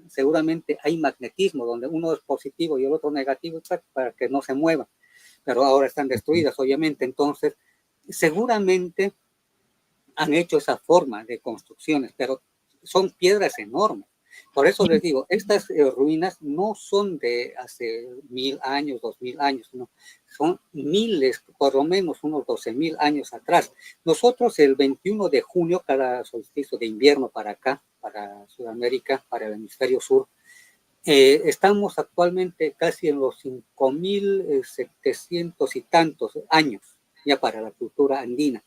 seguramente hay magnetismo, donde uno es positivo y el otro negativo, para que no se mueva. Pero ahora están destruidas, obviamente. Entonces, seguramente han hecho esa forma de construcciones, pero son piedras enormes. Por eso les digo, estas ruinas no son de hace 1000 años, 2000 años, no, son miles, por lo menos unos 12,000 años atrás. Nosotros el 21 de junio, cada solsticio de invierno para acá, para Sudamérica, para el hemisferio sur, estamos actualmente casi en los 5700 y tantos años, ya para la cultura andina.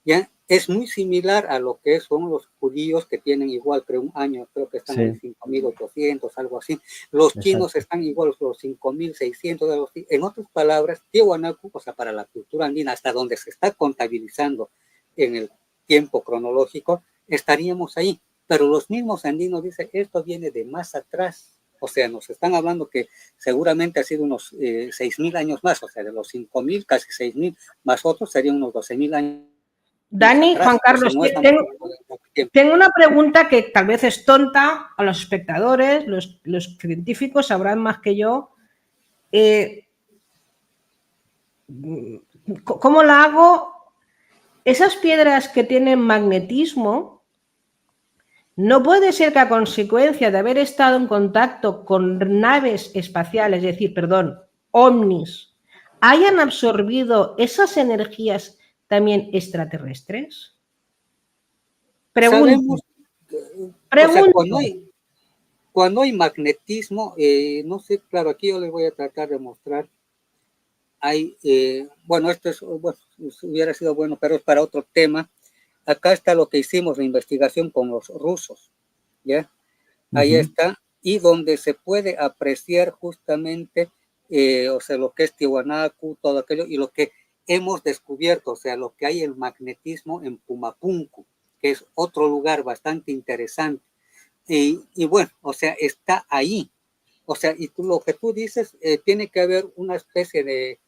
Ya es muy similar a lo que son los judíos, que tienen igual, creo, un año, creo que están en 5800, algo así. Los chinos están igual, los 5600, algo así. En otras palabras, Tiahuanaco, o sea, para la cultura andina, hasta donde se está contabilizando en el tiempo cronológico, estaríamos ahí. Pero los mismos andinos dicen, esto viene de más atrás. O sea, nos están hablando que seguramente ha sido unos 6,000 años más, o sea, de los 5,000, casi 6,000, más otros serían unos 12,000 años. Dani, Juan Carlos, tengo una pregunta que tal vez es tonta a los espectadores, los científicos sabrán más que yo. ¿Cómo la hago? Esas piedras que tienen magnetismo, no puede ser que a consecuencia de haber estado en contacto con naves espaciales, es decir, ovnis, hayan absorbido esas energías también extraterrestres. Sabemos, Pregunto. O sea, cuando hay magnetismo, no sé, claro, aquí yo les voy a tratar de mostrar. Hay, bueno, esto es, bueno, hubiera sido bueno, pero es para otro tema. Acá está lo que hicimos, la investigación con los rusos, ¿ya? Ahí está, y donde se puede apreciar justamente, o sea, lo que es Tiahuanaco, todo aquello, y lo que hemos descubierto, o sea, lo que hay el magnetismo en Pumapunco, que es otro lugar bastante interesante. Y bueno, o sea, está ahí. O sea, y lo que tú dices, tiene que haber una especie de,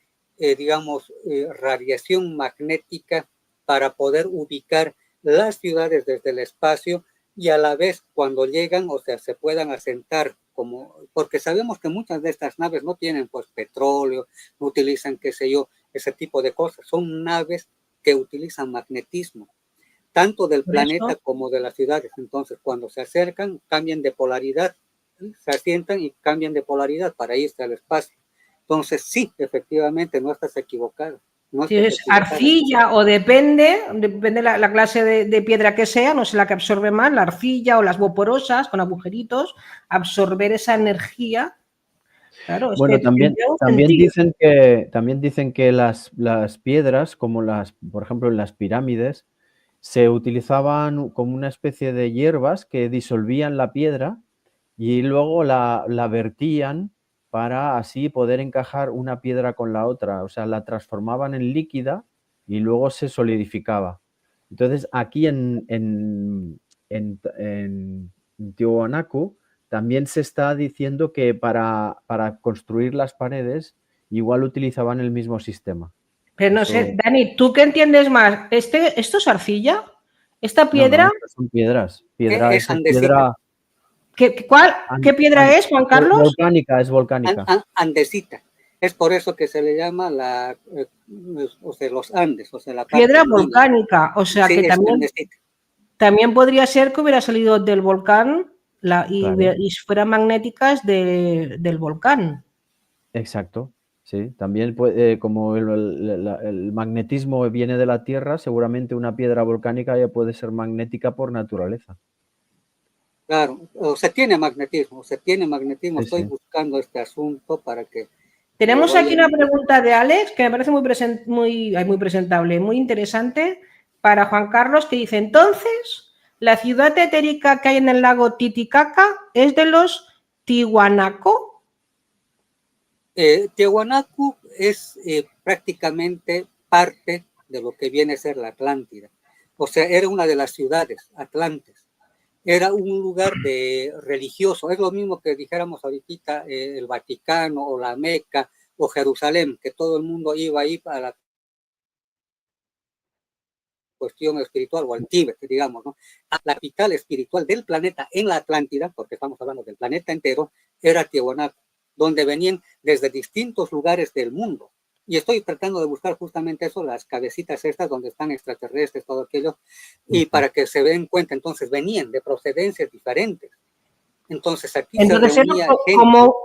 digamos, radiación magnética para poder ubicar las ciudades desde el espacio y a la vez cuando llegan, o sea, se puedan asentar como, porque sabemos que muchas de estas naves no tienen pues petróleo, no utilizan, qué sé yo, ese tipo de cosas. Son naves que utilizan magnetismo, tanto del planeta como de las ciudades. Entonces, cuando se acercan, cambian de polaridad, se asientan y cambian de polaridad para irse al espacio. Entonces, sí, efectivamente, no estás equivocado. No si es arcilla o depende la clase de piedra que sea, no sé la que absorbe más, la arcilla o las boporosas con agujeritos, absorber esa energía. Claro, es bueno, que también dicen que las piedras, como por ejemplo en las pirámides, se utilizaban como una especie de hierbas que disolvían la piedra y luego la vertían para así poder encajar una piedra con la otra. O sea, la transformaban en líquida y luego se solidificaba. Entonces, aquí en Tiwanaku también se está diciendo que para construir las paredes igual utilizaban el mismo sistema. Pero no Eso... sé, Dani, ¿tú qué entiendes más? ¿Esto es arcilla? ¿Esta piedra? No, son piedras. Piedra, Es esa es andesita. piedra... ¿Qué piedra es, Juan Carlos? Volcánica, es volcánica. Andesita. Es por eso que se le llama o sea, los Andes, o sea, la Piedra parte volcánica, o sea sí, que también podría ser que hubiera salido del volcán Claro. y fueran magnéticas del volcán. Exacto, sí. También como el magnetismo viene de la Tierra, seguramente una piedra volcánica ya puede ser magnética por naturaleza. Claro, o sea, tiene magnetismo. Sí, Estoy sí. buscando este asunto para que... Tenemos aquí una pregunta de Alex que me parece muy presentable, muy interesante para Juan Carlos, que dice, entonces, ¿la ciudad etérica que hay en el lago Titicaca es de los Tiwanaku? Tiwanaku es prácticamente parte de lo que viene a ser la Atlántida. O sea, era una de las ciudades, Atlantes. Era un lugar religioso. Es lo mismo que dijéramos ahorita el Vaticano o la Meca o Jerusalén, que todo el mundo iba ahí para la cuestión espiritual, o al Tíbet, digamos, ¿no? La capital espiritual del planeta en la Atlántida, porque estamos hablando del planeta entero, era Tiwanaku, donde venían desde distintos lugares del mundo. Y estoy tratando de buscar justamente eso, las cabecitas estas donde están extraterrestres, todo aquello, y para que se den cuenta, entonces venían de procedencias diferentes. Entonces aquí se reunía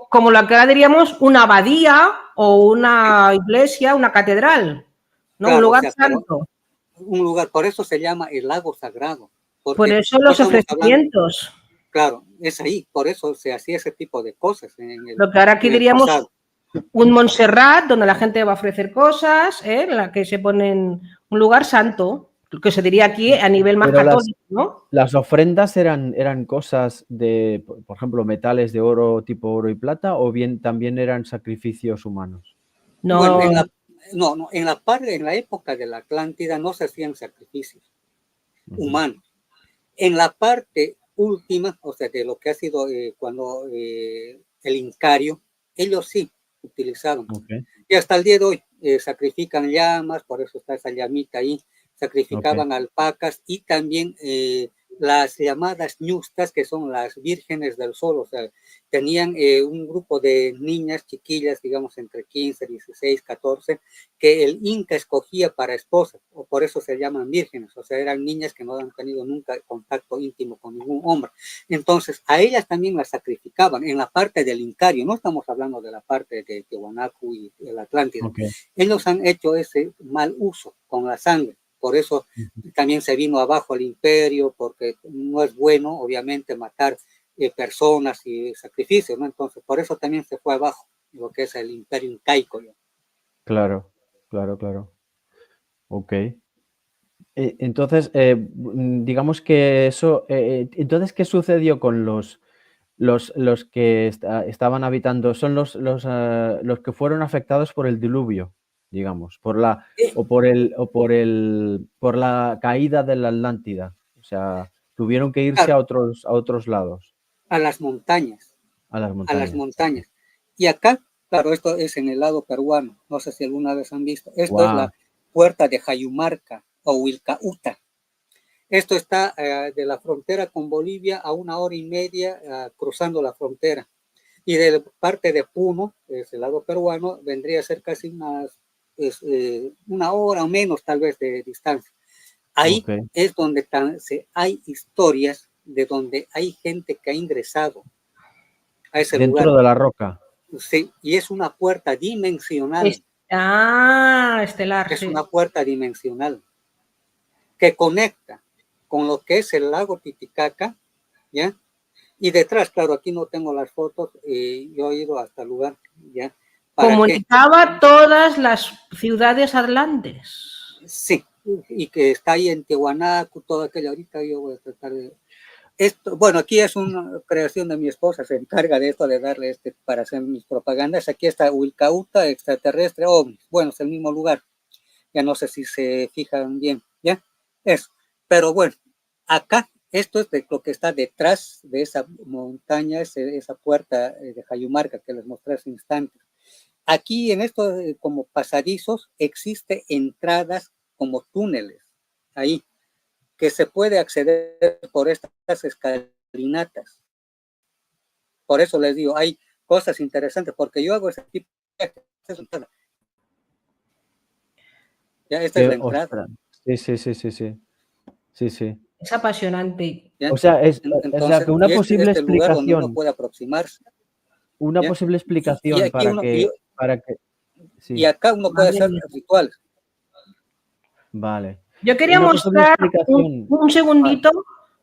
como lo que ahora diríamos una abadía o una iglesia, una catedral, ¿no? Claro, un lugar o sea, santo. Un lugar, por eso se llama el lago sagrado. Por eso los ofrecimientos. Claro, es ahí, por eso se hacía ese tipo de cosas. Lo que ahora aquí diríamos pasado. Un Montserrat, donde la gente va a ofrecer cosas, en la que se pone en un lugar santo, que se diría aquí a nivel más pero católico, ¿no? Las ofrendas eran cosas de, por ejemplo, metales de oro tipo oro y plata, o bien también eran sacrificios humanos. No, bueno, en la época de la Atlántida no se hacían sacrificios humanos. En la parte última, o sea, de lo que ha sido cuando el Incario, ellos sí utilizaron. Y hasta el día de hoy sacrifican llamas, por eso está esa llamita ahí, sacrificaban alpacas y también las llamadas ñustas, que son las vírgenes del sol, o sea, tenían un grupo de niñas chiquillas, digamos entre 15, 16, 14, que el Inca escogía para esposas, o por eso se llaman vírgenes, o sea, eran niñas que no han tenido nunca contacto íntimo con ningún hombre. Entonces, a ellas también las sacrificaban en la parte del Incario, no estamos hablando de la parte de Tiwanaku y el Atlántico. Ellos han hecho ese mal uso con la sangre. Por eso también se vino abajo el imperio, porque no es bueno, obviamente, matar personas y sacrificios, ¿no? Entonces, por eso también se fue abajo lo que es el imperio incaico. ¿no? Claro. Ok. Entonces, digamos que eso... entonces, ¿qué sucedió con los que estaban habitando? Son los que fueron afectados por el diluvio, digamos, por la caída de la Atlántida. O sea, tuvieron que irse a otros lados. A las montañas. A las montañas. Y acá, claro, esto es en el lado peruano. No sé si alguna vez han visto. Esto es la puerta de Jayumarca o Huilcauta. Esto está de la frontera con Bolivia a 1 hora y media cruzando la frontera. Y de parte de Puno, es el lado peruano, vendría a ser casi 1 hora o menos tal vez de distancia. Ahí es donde hay historias de donde hay gente que ha ingresado a ese lugar. Dentro de la roca. Sí, y es una puerta dimensional. Estelar. Es una puerta dimensional que conecta con lo que es el lago Titicaca, ¿ya? Y detrás, claro, aquí no tengo las fotos, yo he ido hasta el lugar, ¿ya? Comunicaba todas las ciudades atlantes. Sí, y que está ahí en Tiahuanaco, todo aquello. Ahorita yo voy a tratar de... Esto, bueno, aquí es una creación de mi esposa, se encarga de esto, de darle para hacer mis propagandas. Aquí está Huilcauta, extraterrestre, ovnis. Bueno, es el mismo lugar. Ya no sé si se fijan bien, ¿ya? Eso. Pero bueno, acá, esto es de lo que está detrás de esa montaña, esa puerta de Jayumarca que les mostré hace instantes. Aquí en esto, como pasadizos, existe entradas como túneles, ahí, que se puede acceder por estas escalinatas. Por eso les digo, hay cosas interesantes, porque yo hago ese tipo de... Ya, esta es la entrada. Ostras. Sí, sí, sí, sí, sí. Sí, sí. Es apasionante. O sea, entonces, que una posible lugar donde uno explicación, puede aproximarse. una ¿Ya? posible explicación aquí para que, y sí, acá uno puede hacer rituales. vale. Yo quería Una posible mostrar explicación. un segundito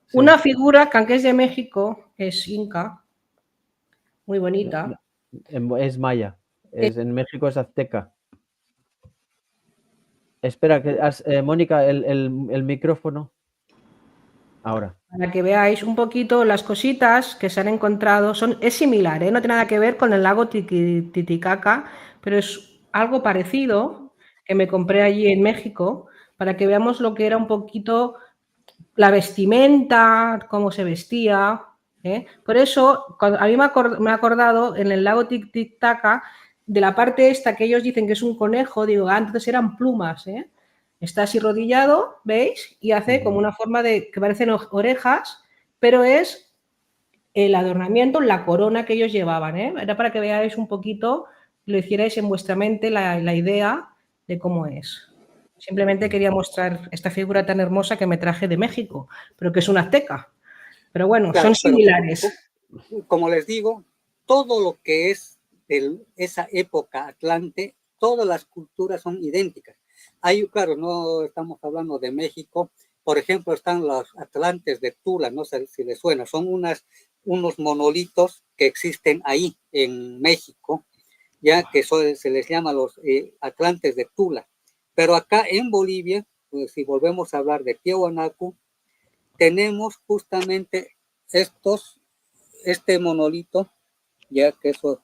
Sí. una figura que aunque es de México, es inca, muy bonita. Es maya. En México es azteca. Espera, Mónica, el micrófono. Ahora. Para que veáis un poquito las cositas que se han encontrado. Es similar, ¿eh? No tiene nada que ver con el lago Titicaca, pero es algo parecido que me compré allí en México para que veamos lo que era un poquito la vestimenta, cómo se vestía. ¿eh? Por eso, a mí me ha acordado en el lago Titicaca de la parte esta que ellos dicen que es un conejo, digo, antes eran plumas, ¿eh? Está así rodillado, ¿veis? Y hace como una forma de que parecen orejas, pero es el adornamiento, la corona que ellos llevaban. ¿eh? Era para que veáis un poquito, lo hicierais en vuestra mente la idea de cómo es. Simplemente quería mostrar esta figura tan hermosa que me traje de México, pero que es una azteca. Pero bueno, claro, son similares. Como les digo, todo lo que es de esa época atlante, todas las culturas son idénticas. Claro, no estamos hablando de México. Por ejemplo, están los atlantes de Tula, no sé si les suena, son unos monolitos que existen ahí en México, ya que se les llama los atlantes de Tula. Pero acá en Bolivia, pues, si volvemos a hablar de Tiahuanaco, tenemos justamente este monolito, ya que eso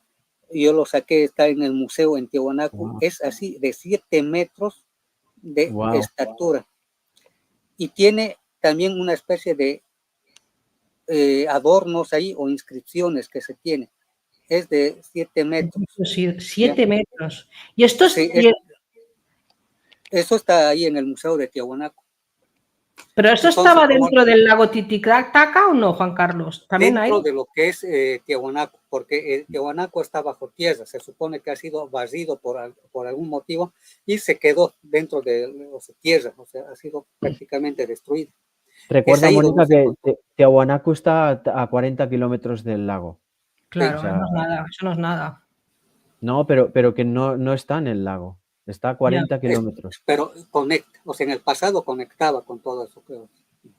yo lo saqué, está en el museo en Tiahuanaco, es así de 7 metros de estatura y tiene también una especie de adornos ahí o inscripciones que se tiene. Es de 7 metros. 7 metros. Y esto es... Eso está ahí en el museo de Tiahuanaco. ¿Pero esto estaba dentro del lago Titicaca o no, Juan Carlos? ¿También dentro hay? de lo que es Tiahuanaco, porque Tiahuanaco está bajo tierra, se supone que ha sido barrido por algún motivo y se quedó dentro de tierra, o sea, ha sido prácticamente destruido. Recuerda, Mónica, que Tiahuanaco está a 40 kilómetros del lago. Claro, o sea, no es nada, eso no es nada. No, pero que no está en el lago. Está a 40 kilómetros. Pero conecta, o sea, en el pasado conectaba con todo eso.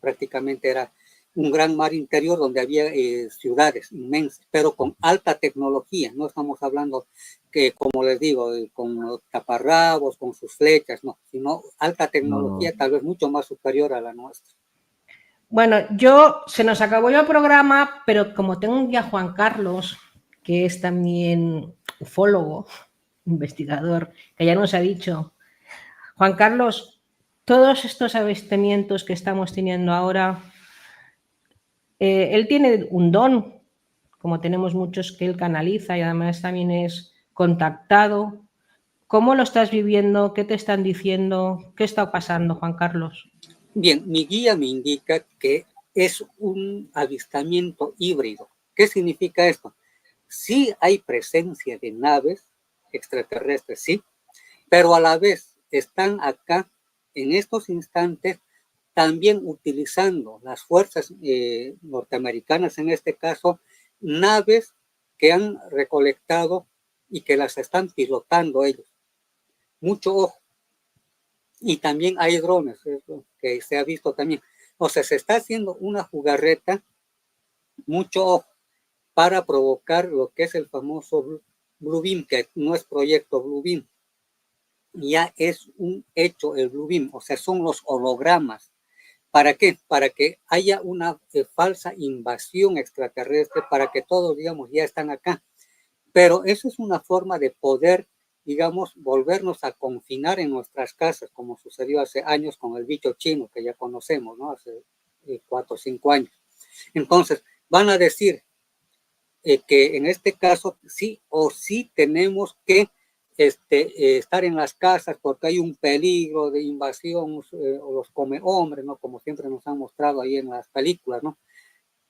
Prácticamente era un gran mar interior donde había ciudades inmensas, pero con alta tecnología. No estamos hablando que, como les digo, con taparrabos, con sus flechas, no, sino alta tecnología, tal vez mucho más superior a la nuestra. Bueno, se nos acabó ya el programa, pero como tengo un guía Juan Carlos, que es también ufólogo, investigador, que ya nos ha dicho, Juan Carlos, todos estos avistamientos que estamos teniendo ahora, él tiene un don, como tenemos muchos que él canaliza y además también es contactado. ¿Cómo lo estás viviendo? ¿Qué te están diciendo? ¿Qué está pasando, Juan Carlos? Bien, mi guía me indica que es un avistamiento híbrido. ¿Qué significa esto? Sí hay presencia de naves extraterrestres, sí, pero a la vez están acá en estos instantes también utilizando las fuerzas norteamericanas, en este caso, naves que han recolectado y que las están pilotando ellos. Mucho ojo. Y también hay drones, que se ha visto también. O sea, se está haciendo una jugarreta, mucho ojo, para provocar lo que es el famoso Blue Beam, que no es proyecto Blue Beam. ya es un hecho el Blue Beam, o sea, son los hologramas. ¿Para qué? Para que haya una falsa invasión extraterrestre, para que todos, digamos, ya están acá. Pero eso es una forma de poder, digamos, volvernos a confinar en nuestras casas, como sucedió hace años con el bicho chino, que ya conocemos, ¿no? Hace 4 o 5 años. Entonces, van a decir que en este caso sí o sí tenemos que estar en las casas porque hay un peligro de invasión o los come hombres, ¿no? Como siempre nos han mostrado ahí en las películas, ¿no?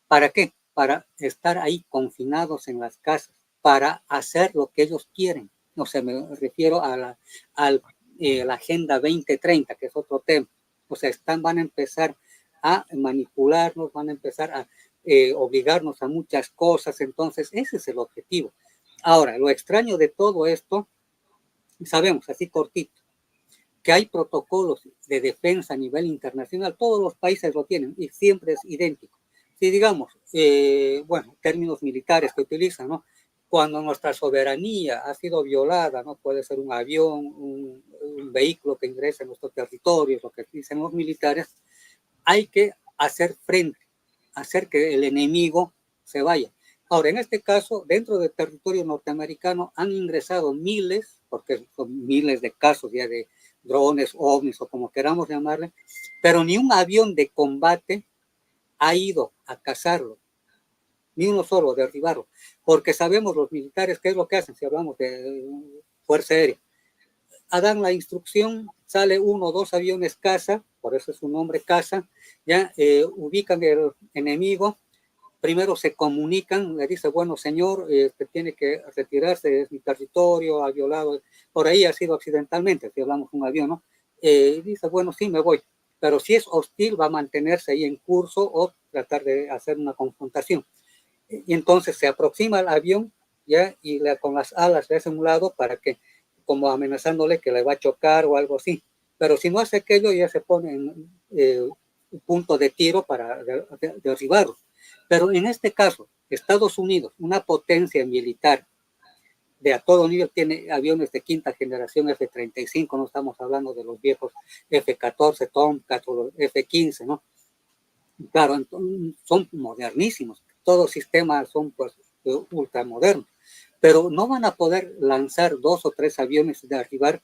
¿Para qué? Para estar ahí confinados en las casas, para hacer lo que ellos quieren. No sé, me refiero a la Agenda 2030, que es otro tema. O sea, van a empezar a manipularnos, van a empezar a obligarnos a muchas cosas. Entonces, ese es el objetivo. Ahora, lo extraño de todo esto, sabemos, así cortito, que hay protocolos de defensa a nivel internacional, todos los países lo tienen y siempre es idéntico. Si digamos, bueno, términos militares que utilizan, ¿no? Cuando nuestra soberanía ha sido violada, ¿no? Puede ser un avión, un vehículo que ingresa en nuestro territorio, lo que dicen los militares, hay que hacer frente, hacer que el enemigo se vaya. Ahora, en este caso, dentro del territorio norteamericano han ingresado miles, porque son miles de casos ya de drones, ovnis o como queramos llamarle, pero ni un avión de combate ha ido a cazarlo, ni uno solo, derribarlo, porque sabemos los militares qué es lo que hacen si hablamos de fuerza aérea. Dan la instrucción, sale 1 o 2 aviones caza, por eso es su nombre caza, ya ubican el enemigo, primero se comunican, le dice, bueno, señor, tiene que retirarse de mi territorio, ha violado, por ahí ha sido accidentalmente, si hablamos de un avión, ¿no? Dice, bueno, sí, me voy, pero si es hostil, va a mantenerse ahí en curso o tratar de hacer una confrontación. Y entonces se aproxima al avión, ya, y con las alas le hace un lado para que, como amenazándole que le va a chocar o algo así. Pero si no hace aquello, ya se pone en un punto de tiro para derribarlo. Pero en este caso, Estados Unidos, una potencia militar de a todo nivel, tiene aviones de quinta generación F-35, no estamos hablando de los viejos F-14, Tomcat o F-15, ¿no? Claro, son modernísimos, todos los sistemas son pues ultramodernos, pero no van a poder lanzar 2 o 3 aviones de derribar.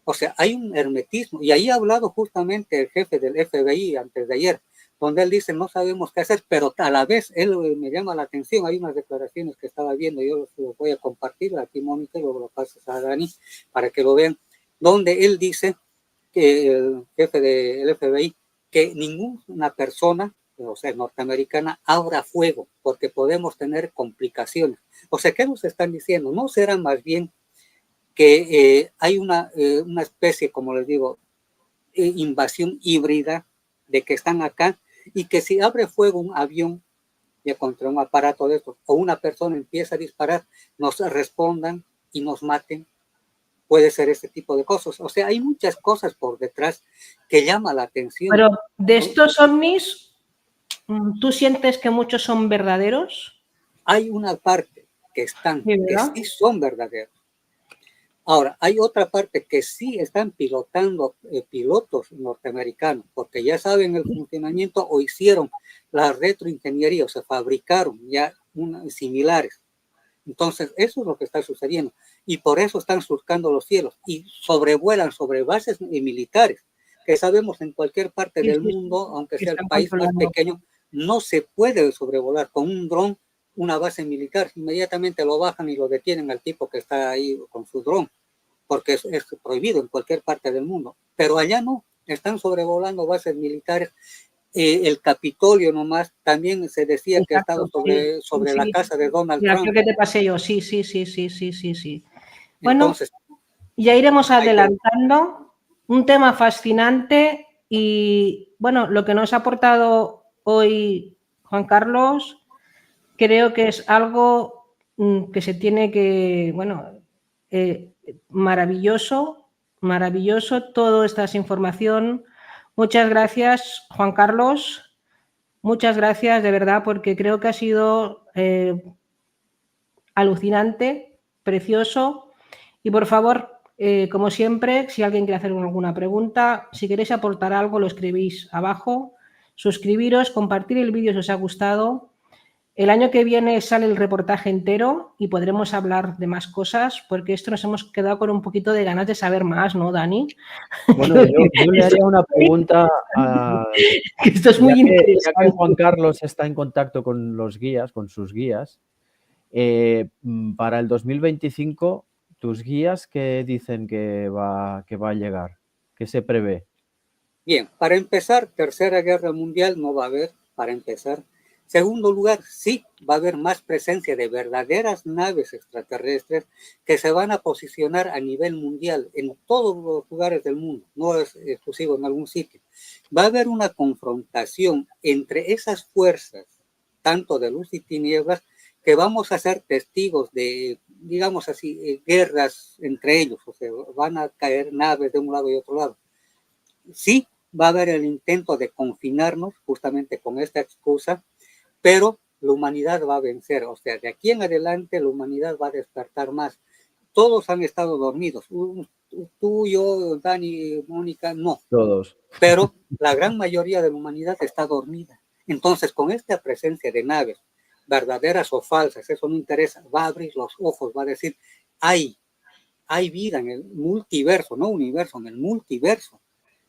O sea, hay un hermetismo, y ahí ha hablado justamente el jefe del FBI antes de ayer, donde él dice, no sabemos qué hacer, pero a la vez, él me llama la atención, hay unas declaraciones que estaba viendo, yo los voy a compartir aquí, Mónica, luego lo pasas a Dani, para que lo vean, donde él dice, que el jefe del FBI, que ninguna persona, o sea, norteamericana, abra fuego, porque podemos tener complicaciones. O sea, ¿qué nos están diciendo? ¿No será más bien que hay una especie, como les digo, invasión híbrida de que están acá y que si abre fuego un avión ya contra un aparato de estos o una persona empieza a disparar, nos respondan y nos maten? Puede ser este tipo de cosas. O sea, hay muchas cosas por detrás que llama la atención. Pero de estos ovnis, ¿tú sientes que muchos son verdaderos? Hay una parte que están, que sí son verdaderos. Ahora, hay otra parte que sí están pilotando pilotos norteamericanos, porque ya saben el funcionamiento o hicieron la retroingeniería, o se fabricaron ya similares. Entonces, eso es lo que está sucediendo. Y por eso están surcando los cielos y sobrevuelan sobre bases militares, que sabemos en cualquier parte del mundo, aunque sea el país más pequeño, no se puede sobrevolar con un dron una base militar. Inmediatamente lo bajan y lo detienen al tipo que está ahí con su dron, porque es prohibido en cualquier parte del mundo. Pero allá no, están sobrevolando bases militares. El Capitolio nomás, también se decía que estaba sobre la casa de Donald Trump. Creo que te pasé yo, sí. Bueno, entonces, ya iremos adelantando. Un tema fascinante y, bueno, lo que nos ha aportado hoy Juan Carlos, creo que es algo que se tiene que, bueno, maravilloso toda esta información. Muchas gracias, Juan Carlos. Muchas gracias, de verdad, porque creo que ha sido alucinante, precioso. Y por favor, como siempre, si alguien quiere hacer alguna pregunta, si queréis aportar algo, lo escribís abajo. Suscribiros, compartir el vídeo si os ha gustado. El año que viene sale el reportaje entero y podremos hablar de más cosas, porque esto nos hemos quedado con un poquito de ganas de saber más, ¿no, Dani? Bueno, yo le haría una pregunta a... Esto es muy interesante. Ya que Juan Carlos está en contacto con los guías, con sus guías, para el 2025, tus guías, ¿qué dicen que va a llegar? ¿Qué se prevé? Bien, para empezar, Tercera Guerra Mundial no va a haber, para empezar. Segundo lugar, sí va a haber más presencia de verdaderas naves extraterrestres que se van a posicionar a nivel mundial en todos los lugares del mundo, no es exclusivo en algún sitio. Va a haber una confrontación entre esas fuerzas, tanto de luz y tinieblas, que vamos a ser testigos de, digamos así, guerras entre ellos, o sea, van a caer naves de un lado y otro lado. Sí, va a haber el intento de confinarnos justamente con esta excusa, pero la humanidad va a vencer, o sea, de aquí en adelante la humanidad va a despertar más. Todos han estado dormidos, tú, yo, Dani, Mónica, no. Todos. Pero la gran mayoría de la humanidad está dormida. Entonces, con esta presencia de naves, verdaderas o falsas, eso no interesa, va a abrir los ojos, va a decir, hay vida en el multiverso, no universo, en el multiverso.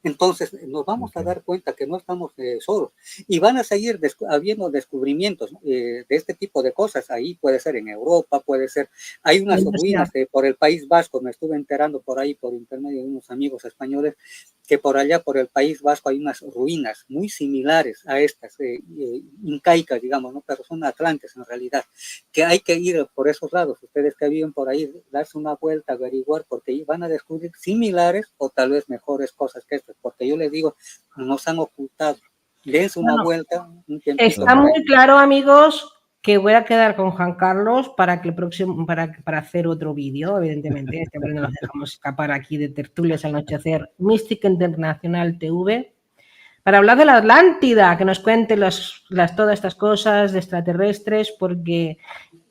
Entonces nos vamos a dar cuenta que no estamos solos y van a seguir habiendo descubrimientos de este tipo de cosas. Ahí puede ser en Europa, puede ser, hay unas ruinas por el País Vasco, me estuve enterando por ahí por intermedio de unos amigos españoles que por allá por el País Vasco hay unas ruinas muy similares a estas incaicas, digamos, ¿no? Pero son atlantes en realidad, que hay que ir por esos lados, ustedes que viven por ahí, darse una vuelta, averiguar, porque van a descubrir similares o tal vez mejores cosas que estas, porque yo les digo, nos han ocultado. Dense una vuelta. Está muy claro, amigos, que voy a quedar con Juan Carlos para que el próximo, para hacer otro vídeo, evidentemente. Este no lo dejamos escapar aquí de Tertulias al Anochecer, Mística Internacional TV, para hablar de la Atlántida, que nos cuente todas estas cosas de extraterrestres, porque,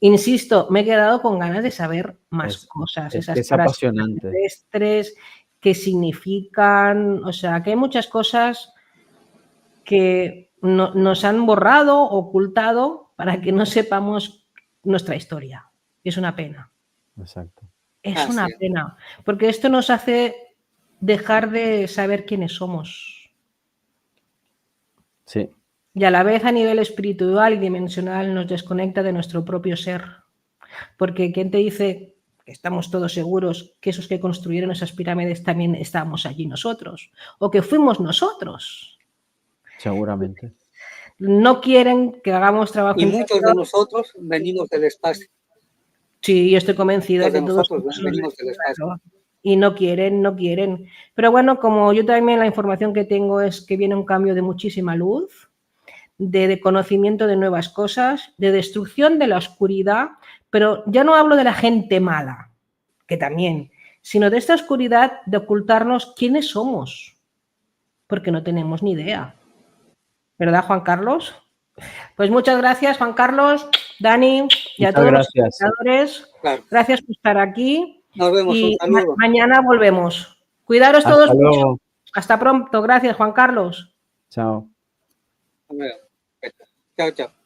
insisto, me he quedado con ganas de saber más cosas. Es apasionante. Extraterrestres, qué significan, o sea, que hay muchas cosas que nos han borrado, ocultado, para que no sepamos nuestra historia. Es una pena. Exacto. Es una pena, porque esto nos hace dejar de saber quiénes somos. Sí. Y a la vez a nivel espiritual y dimensional nos desconecta de nuestro propio ser. Porque ¿quién te dice que estamos todos seguros que esos que construyeron esas pirámides también estábamos allí nosotros? O que fuimos nosotros. Seguramente. No quieren que hagamos trabajo. Y muchos de nosotros venimos del espacio. Sí, yo estoy convencida de que todos venimos del espacio. Y no quieren. Pero bueno, como yo también la información que tengo es que viene un cambio de muchísima luz, de conocimiento de nuevas cosas, de destrucción de la oscuridad, pero ya no hablo de la gente mala, que también, sino de esta oscuridad de ocultarnos quiénes somos, porque no tenemos ni idea. ¿Verdad, Juan Carlos? Pues muchas gracias, Juan Carlos, Dani y a todos los espectadores. Claro. Gracias por estar aquí. Nos vemos, y un saludo. Mañana volvemos. Cuidaros todos mucho. Hasta pronto. Gracias, Juan Carlos. Chao. Chao, chao.